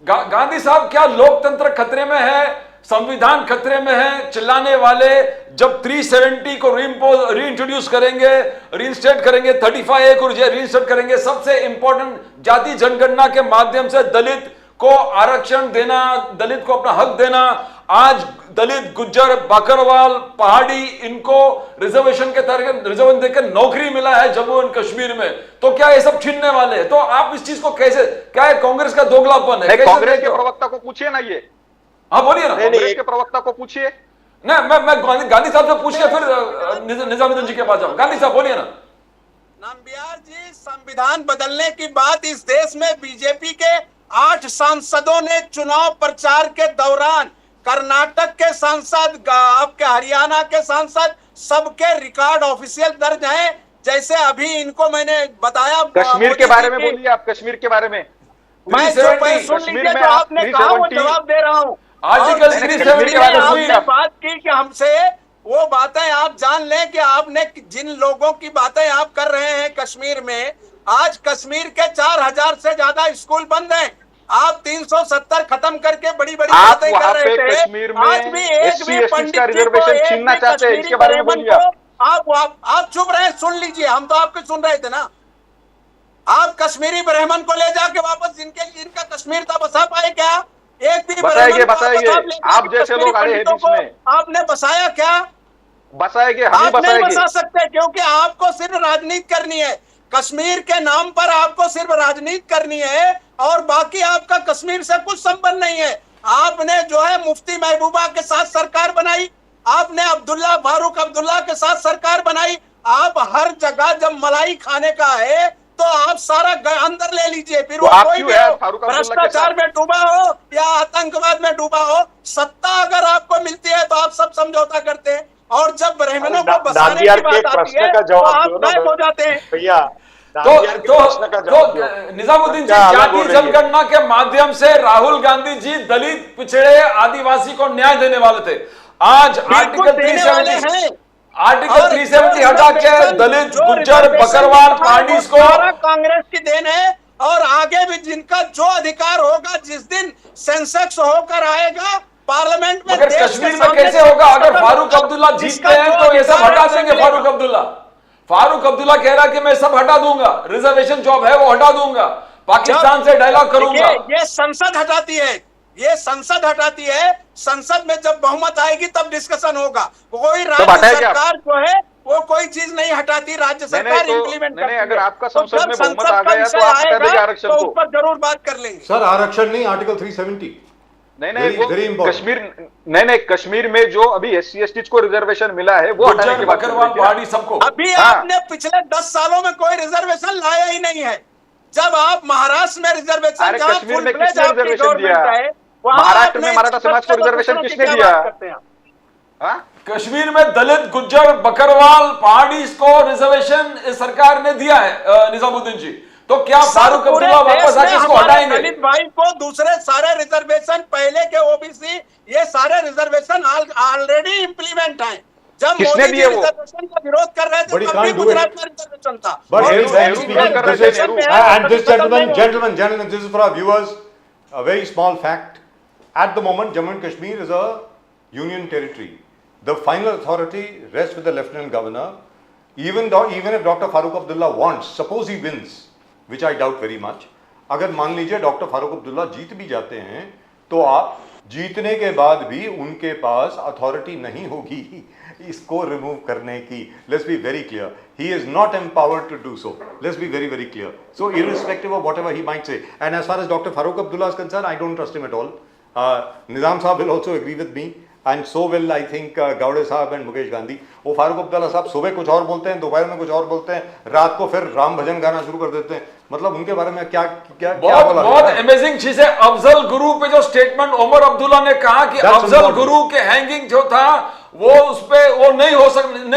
गांधी साहब, क्या लोकतंत्र खतरे में है, संविधान खतरे में है? चिल्लाने वाले जब 370 को रीइंट्रोड्यूस करेंगे, रीइंस्टेट करेंगे, 35A को रीइंस्टेट करेंगे, सबसे इंपॉर्टेंट जाति जनगणना के माध्यम से दलित को आरक्षण देना, दलित को अपना हक देना, आज दलित, गुज्जर, बाकरवाल, पहाड़ी, इनको रिजर्वेशन के तहत रिजर्वेशन देकर नौकरी मिला है जम्मू एंड कश्मीर में, तो क्या ये सब छीनने वाले हैं? तो आप इस चीज को कैसे, क्या है कांग्रेस का दोगलापन है? कांग्रेस के प्रवक्ता को पूछिए ना ये। हाँ बोलिए ना, कांग्रेस के प्रवक्ता को पूछिए ना। मैं गांधी साहब से पूछ के फिर निजामुद्दीन जी के पास जाऊं। गांधी साहब बोलिए ना। नंबियार जी, संविधान बदलने की बात इस देश में बीजेपी के 8 सांसदों ने चुनाव प्रचार के दौरान, कर्नाटक के सांसद, आपके हरियाणा के सांसद, सबके रिकॉर्ड ऑफिशियल दर्ज हैं। जैसे अभी इनको मैंने बताया, कश्मीर के बारे में बोलिए आप, कश्मीर के बारे में। मैं जो सुन लीजिए जो आपने कहा वो जवाब दे रहा हूँ। आर्टिकल 370 के बारे में आपने बात की कि हमसे वो बातें आप जान लें कि आपने जिन लोगों की बातें आप कर रहे हैं कश्मीर में, आज कश्मीर के 4000 से ज्यादा स्कूल बंद हैं। आप 370 खत्म करके बड़ी बड़ी बातें कर रहे थे। कश्मीर में आज भी एक भी पंडित का रिजर्वेशन छीनना चाहते हैं, इसके बारे में बोलिए आप चुप रहे, सुन लीजिए, हम तो आपके सुन रहे थे ना। आप कश्मीरी ब्राह्मण को ले जाके वापस जिनका कश्मीर था बसा पाए क्या? एक भी बताएंगे आप जैसे लोग आए हैं बीच में, आपने बसाया क्या? बसाएंगे, हम आप नहीं बसा सकते, क्योंकि आपको सिर्फ राजनीति करनी है। कश्मीर के नाम पर आपको सिर्फ राजनीति करनी है और बाकी आपका कश्मीर से कुछ संबंध नहीं है। आपने जो है मुफ्ती महबूबा के साथ सरकार बनाई, आपने फारूक अब्दुल्ला के साथ सरकार बनाई। आप हर जगह जब मलाई खाने का है तो आप सारा अंदर ले लीजिए, फिर वो कोई भी भ्रष्टाचार में डूबा हो या आतंकवाद में डूबा हो, सत्ता अगर आपको मिलती है तो आप सब समझौता करते हैं, और जब ब्राह्मणों को बसाने की बात आती है तो आप गायब हो जाते हैं। भैया तो निजामुद्दीन जी, जाति जनगणना के माध्यम से राहुल गांधी जी दलित, पिछड़े, आदिवासी को न्याय देने वाले थे। आज आर्टिकल 370 हटा के दलित, गुज्जर, बकरवाल, पहाड़ीज को कांग्रेस की देन है, और आगे भी जिनका जो अधिकार होगा, जिस दिन सेंसेक्स होकर आएगा पार्लियामेंट में, मगर कश्मीर में कैसे होगा? अगर फारूक अब्दुल्ला जीतते हैं तो ये सब हटा देंगे। फारूक अब्दुल्ला फारूक अब्दुल्ला कह रहा है कि मैं सब हटा दूंगा, रिजर्वेशन जॉब है वो हटा दूंगा, पाकिस्तान से डायलॉग करूंगा। ये संसद हटाती है, ये संसद हटाती है। संसद में जब बहुमत आएगी तब डिस्कशन होगा। कोई राज्य सरकार जो है वो कोई चीज नहीं हटाती, राज्य सरकार इम्प्लीमेंट करती है। अगर आपका संसद में बहुमत आ गया तो आप हटा देंगे आरक्षण को, उस पर जरूर बात कर लेंगे। सर आरक्षण नहीं, आर्टिकल 370। नहीं, कश्मीर में जो अभी SC/ST को रिजर्वेशन मिला है वो हटाने की बात कर रहे हैं। सबको अभी आपने पिछले 10 सालों में कोई रिजर्वेशन लाया ही नहीं है। जब आप महाराष्ट्र में रिजर्वेशन, कश्मीर में किसने रिजर्वेशन दिया? महाराष्ट्र में मराठा समाज को रिजर्वेशन किसने दिया? कश्मीर में दलित, गुज्जर, बकरवाल, पहाड़ी को रिजर्वेशन सरकार ने दिया है निजामुद्दीन जी। तो क्या फारूक अब्दुल्ला वापस आके इसको हटाएंगे? दलित भाई को दूसरे सारे रिजर्वेशन, पहले के OBC, ये सारे रिजर्वेशन ऑलरेडी इम्प्लीमेंट हैं। जब किसने दिए? वो रिजर्वेशन का विरोध कर रहे थे तब भी गुजरात में रिजर्वेशन था। Gentlemen, this is for our viewers a very small fact. At the moment, Jammu and Kashmir is a union territory. The final authority rests with the Lieutenant Governor. Even if Dr. Farooq Abdullah wants, suppose he wins, which I doubt very much. अगर मान लीजिए doctor Farooq Abdullah जीत भी जाते हैं तो आप जीतने के बाद भी उनके पास अथॉरिटी नहीं होगी इसको रिमूव करने की। Let's be very clear, he is not empowered to do so. Let's be very very clear. So irrespective of whatever he might say, and as far as Dr. Farooq Abdullah is concerned, I don't trust him at all. Nizam Saab will also agree with me, and so will I think Gowde साहब and Mukesh Gandhi. वो फारूक अब्दुल्ला साहब सुबह कुछ और बोलते हैं, दोपहर में कुछ और बोलते हैं, रात को फिर राम भजन गाना शुरू कर देते हैं। मतलब उनके बारे में क्या क्या बहुत अमेजिंग चीज है। अफजल गुरु पे जो स्टेटमेंट उमर अब्दुल्ला ने कहा कि अफजल गुरु के हैंगिंग जो था वो उस पे वो नहीं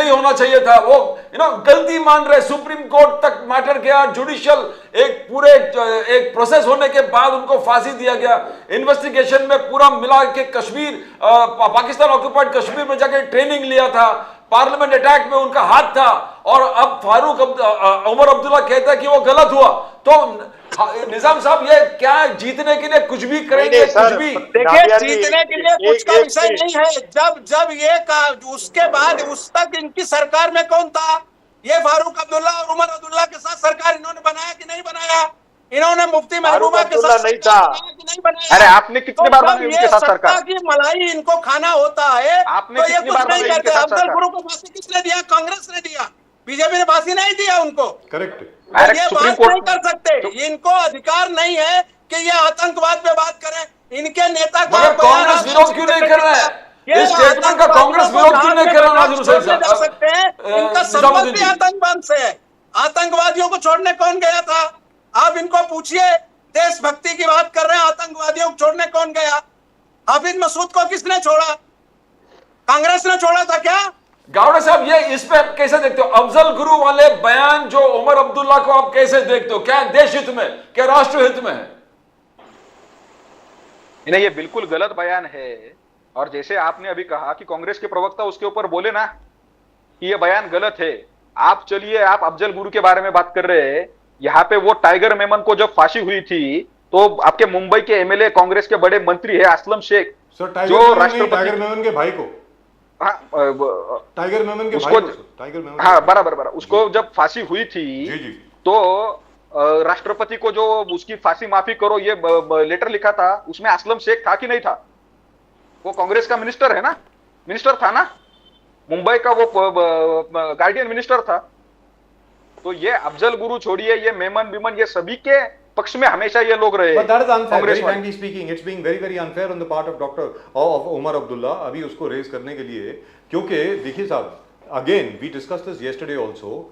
होना चाहिए था, वो गलती मान रहे। सुप्रीम कोर्ट तक मैटर गया, जुडिशियल एक प्रोसेस होने के बाद उनको फांसी दिया गया। इन्वेस्टिगेशन में पूरा मिला के कश्मीर, पाकिस्तान ऑक्युपाइड कश्मीर में जाके ट्रेनिंग लिया था, पार्लियामेंट अटैक में उनका हाथ था, और अब फारूक उमर अब्दुल्ला कहता है कि वो गलत हुआ। तो निजाम साहब ये क्या जीतने के लिए कुछ भी करेंगे? कुछ भी देखिए, जीतने के लिए कुछ का विषय नहीं है। जब ये उसके बाद उस तक इनकी सरकार में कौन था? ये फारूक अब्दुल्ला और उमर अब्दुल्ला के साथ सरकार इन्होंने बनाया कि नहीं बनाया? इन्होंने मुफ्ती महबूबा के साथ नहीं था, नहीं बनाया? अरे आपने कितनी बार बनाई उनके साथ सरकार? की मलाई इनको खाना होता है, आपने तो ये कितनी कुछ बार नहीं बनाई करते। उनके साथ अफजल सरकार? गुरु को फांसी किसने दिया? कांग्रेस ने दिया, बीजेपी ने फांसी नहीं दिया उनको। करेक्ट। ये बात नहीं कर सकते, इनको अधिकार नहीं है कि ये आतंकवाद पे बात करें। इनके नेता का कांग्रेस विरोध क्यों नहीं कर रहा है? इस स्टेटमेंट का कांग्रेस विरोध क्यों नहीं कर रहा? नाज़िर हुसैन साहब सकते हैं, इनका संबंध भी आतंकवाद से है। आतंकवादियों को छोड़ने कौन गया था? आप इनको पूछिए। देशभक्ति की बात कर रहे हैं, आतंकवादियों को छोड़ने कौन गया? हाफिज मसूद को किसने छोड़ा? कांग्रेस ने छोड़ा था क्या? गावड़े साहब, ये इस पे कैसे देखते हो? अफजल गुरु वाले बयान जो उमर अब्दुल्ला को आप कैसे देखते हो? क्या देश हित में, क्या राष्ट्र हित में है? नहीं, ये बिल्कुल गलत बयान है। और जैसे आपने अभी कहा कि कांग्रेस के प्रवक्ता उसके ऊपर बोले ना कि ये बयान गलत है। आप चलिए, आप अफजल गुरु के बारे में बात कर रहे हैं। यहाँ पे वो टाइगर मेमन को जब फांसी हुई थी तो आपके मुंबई के MLA कांग्रेस के बड़े मंत्री है असलम शेख, जो राष्ट्रपति, टाइगर मेमन के भाई को, टाइगर मेमन के उसको, भाई को, टाइगर मेमन, हाँ बराबर, उसको जब फांसी हुई थी जी। तो राष्ट्रपति को जो उसकी फांसी माफी करो ये लेटर लिखा था, उसमें असलम शेख था कि नहीं था? वो कांग्रेस का मिनिस्टर है ना, मिनिस्टर था ना, मुंबई का वो गार्डियन मिनिस्टर था। तो ये अफजल गुरु छोड़िए, ये मेमन ये सभी के पक्ष में हमेशा ये लोग रहे। But that is unfair. Very frankly speaking, it's being very very unfair on the part of Dr. Umar Abdullah अभी उसको रेज करने के लिए, क्योंकि देखिए साहब, again we discussed this yesterday also.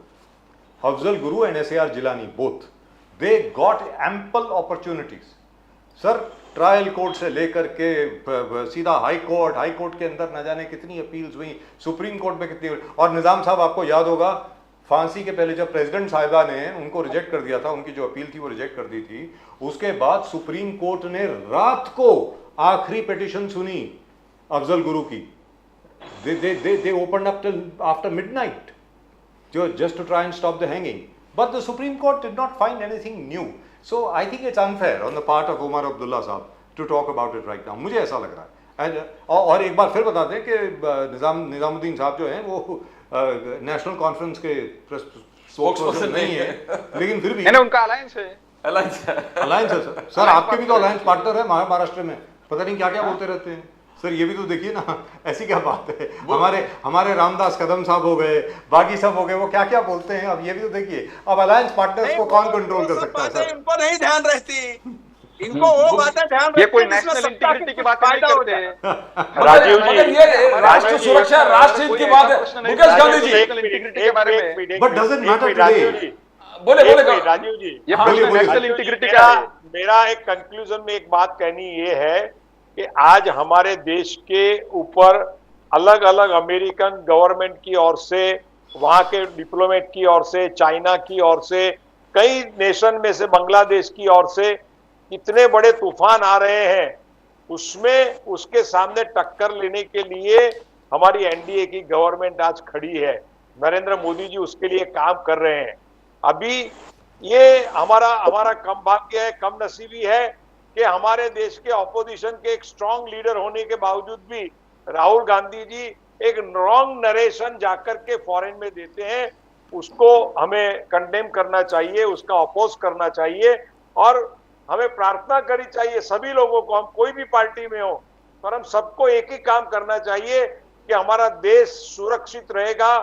Afzal Guru and SAR Jilani both, they got ample opportunities. Sir trial court से लेकर के सीधा हाई कोर्ट के अंदर न जाने कितनी अपील्स हुई, सुप्रीम कोर्ट में कितनी, और निजाम साहब आपको याद होगा फांसी के पहले जब प्रेसिडेंट साहिबा ने उनको रिजेक्ट कर दिया था, उनकी जो अपील थी वो रिजेक्ट कर दी थी, उसके बाद सुप्रीम कोर्ट ने रात को आखिरी पिटीशन सुनी अफजल गुरु की। they opened up till after midnight just to try and stop the hanging, but the Supreme Court did not find anything new. So I think it's unfair on the part of Umar Abdullah साहब to talk about it right now. मुझे ऐसा लग रहा है। और एक बार फिर बता दें कि निजामुद्दीन साहब जो हैं वो नेशनल कॉन्फ्रेंस के Spokesperson नहीं है, लेकिन फिर भी है ना, उनका अलायंस है। Alliance. अलायंस है सर। सर आपके भी तो अलायंस पार्टनर है महाराष्ट्र में, पता नहीं क्या क्या बोलते रहते हैं सर। ये भी तो देखिए ना, ऐसी क्या बात है। हमारे रामदास कदम साहब हो गए, बाकी सब हो गए, वो क्या क्या बोलते हैं। अब ये भी तो देखिए, अब अलायंस पार्टनर्स को कौन कंट्रोल कर सकता है सर। इनको नहीं ध्यान रहती, इनको वो बातें ध्यान ये कोई रहती है जिसमें नेशनल सत्ता इंटीग्रिटी की कुछ बात नहीं फायदा हो करते जाए। हैं। राजीव जी, मगर ये राष्ट्र सुरक्षा, राष्ट्र हित की बात है। मुकेश गांधी जी, इंटीग्रिटी के बारे में But does it matter Rajiv today? जी, बोले एक बोले मिनट, राजीव जी, ये हाँ, बोलिए, प्रश्न बोलिए। नेशनल इंटीग्रिटी का है। मेरा एक कंक्लूजन में एक बात कहनी ये है कि आज हमारे देश के ऊपर अलग अलग अमेरिकन गवर्नमेंट की ओर से, वहां के डिप्लोमेट की ओर से, चाइना की ओर से, कई नेशन में से बांग्लादेश की ओर से कितने बड़े तूफान आ रहे हैं, उसमें उसके सामने टक्कर लेने के लिए हमारी एनडीए की गवर्नमेंट आज खड़ी है। नरेंद्र मोदी जी उसके लिए काम कर रहे हैं। अभी ये हमारा कम भाग्य है, कम नसीबी है कि हमारे देश के ऑपोजिशन के एक स्ट्रांग लीडर होने के बावजूद भी राहुल गांधी जी एक रॉन्ग नरेशन जाकर के फॉरेन में देते हैं। उसको हमें कंडेम करना चाहिए, उसका अपोज करना चाहिए और हमें प्रार्थना करनी चाहिए सभी लोगों को, हम कोई भी पार्टी में हो, पर हम सबको एक ही काम करना चाहिए कि हमारा देश सुरक्षित रहेगा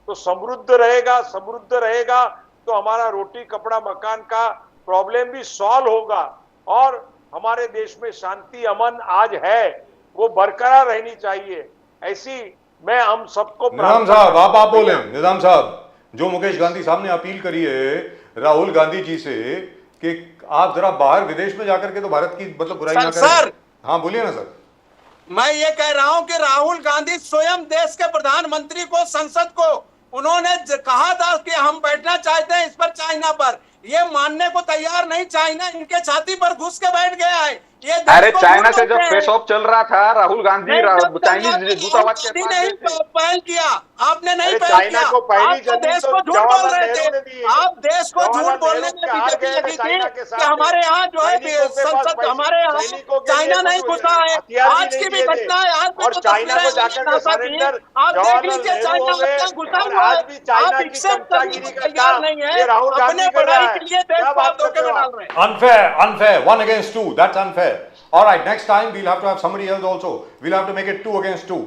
तो समृद्ध रहेगा, समृद्ध रहेगा तो हमारा रोटी कपड़ा मकान का प्रॉब्लम भी सॉल्व होगा और हमारे देश में शांति अमन आज है वो बरकरार रहनी चाहिए। ऐसी मैं हम सबको निजाम साहब आप बोले, निजाम साहब, जो मुकेश गांधी साहब ने अपील करी है राहुल गांधी जी से कि आप जरा बाहर विदेश में जाकर के तो भारत की मतलब बुराई ना करें। सर, हाँ बोलिए ना सर। मैं ये कह रहा हूं कि राहुल गांधी स्वयं देश के प्रधानमंत्री को, संसद को, उन्होंने कहा था कि हम बैठना चाहते हैं इस पर, चाइना पर, ये मानने को तैयार नहीं। चाइना इनके छाती पर घुस के बैठ गया है। ये अरे चाइना से जब फेस ऑफ चल रहा था, राहुल गांधी चाइनीज दूतावास के पास नहीं पहल किया, आपने नहीं पहल चाइना किया। को पहली आप तो जमीन देश तो को झूठ बोल जवाहरलाल रहे नेहरू ने थे, दी है। आप देश को झूठ जवाहरलाल बोलने नेहरू में के हार बीजेपी गए लगी चाइना थी के कि साथ हमारे यहाँ जो है सैनिकों के पास संसद, हमारे यहाँ सैनिकों के चाइना लिए नहीं तो घुसा है। हथियार भी आज नहीं की भी दिए थे। घटना है, आज भी और तो चाइना को तस्वीरें जाकर के नासा की। सरेंडर आप देख जवाहरलाल लीजिए नेहरू चाइना हो गए अपना घुसा और हुआ है। आज भी चाइना आप की एक्सेप्ट करने चमचागिरी को का तैयार काम नहीं ये है, राहुल अपने गांधी कर रहा बढ़ाई है। के लिए देश क्या को आप बात धोखे करते में हो डाल आप? रहे हैं। Unfair, 1 against 2. That's unfair. All right, next time we'll have to have somebody else also. We'll have to make it 2 against 2.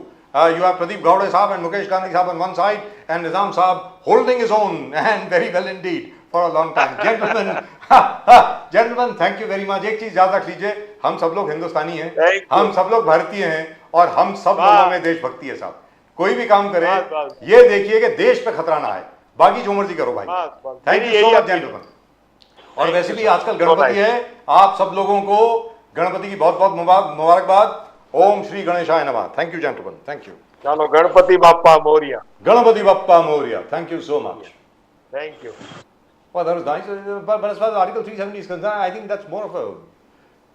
You have Pradeep Gowda Saab and Mukesh Gandhi Saab on one side, and Nizam Saab holding his own and very well indeed for a long time. Gentlemen, gentlemen, thank you very much. एक चीज याद रख लीजिए, हम सब लोग हिंदुस्तानी हैं, Thank you. हम सब लोग भारतीय हैं और हम सब वाह। लोगों में देशभक्ति है साहब। कोई भी काम करे, बस, बस। ये देखिए कि देश पे खतरा ना आए, बाकी जो मर्जी करो भाई। बस, बस। थैंक मेरी यू सो यही मच अपील है। जेंटलमैन। और वैसे भी आजकल So गणपति nice. है, आप सब लोगों को गणपति की बहुत बहुत मुबारकबाद। ओम श्री गणेशाय नमः। Thank you gentleman, thank you. चलो Ganpati Bappa Morya. Ganpati Bappa Morya. Thank you so much. Thank you. Well, that was nice. But as far as Article 370 is concerned, I think that's more of a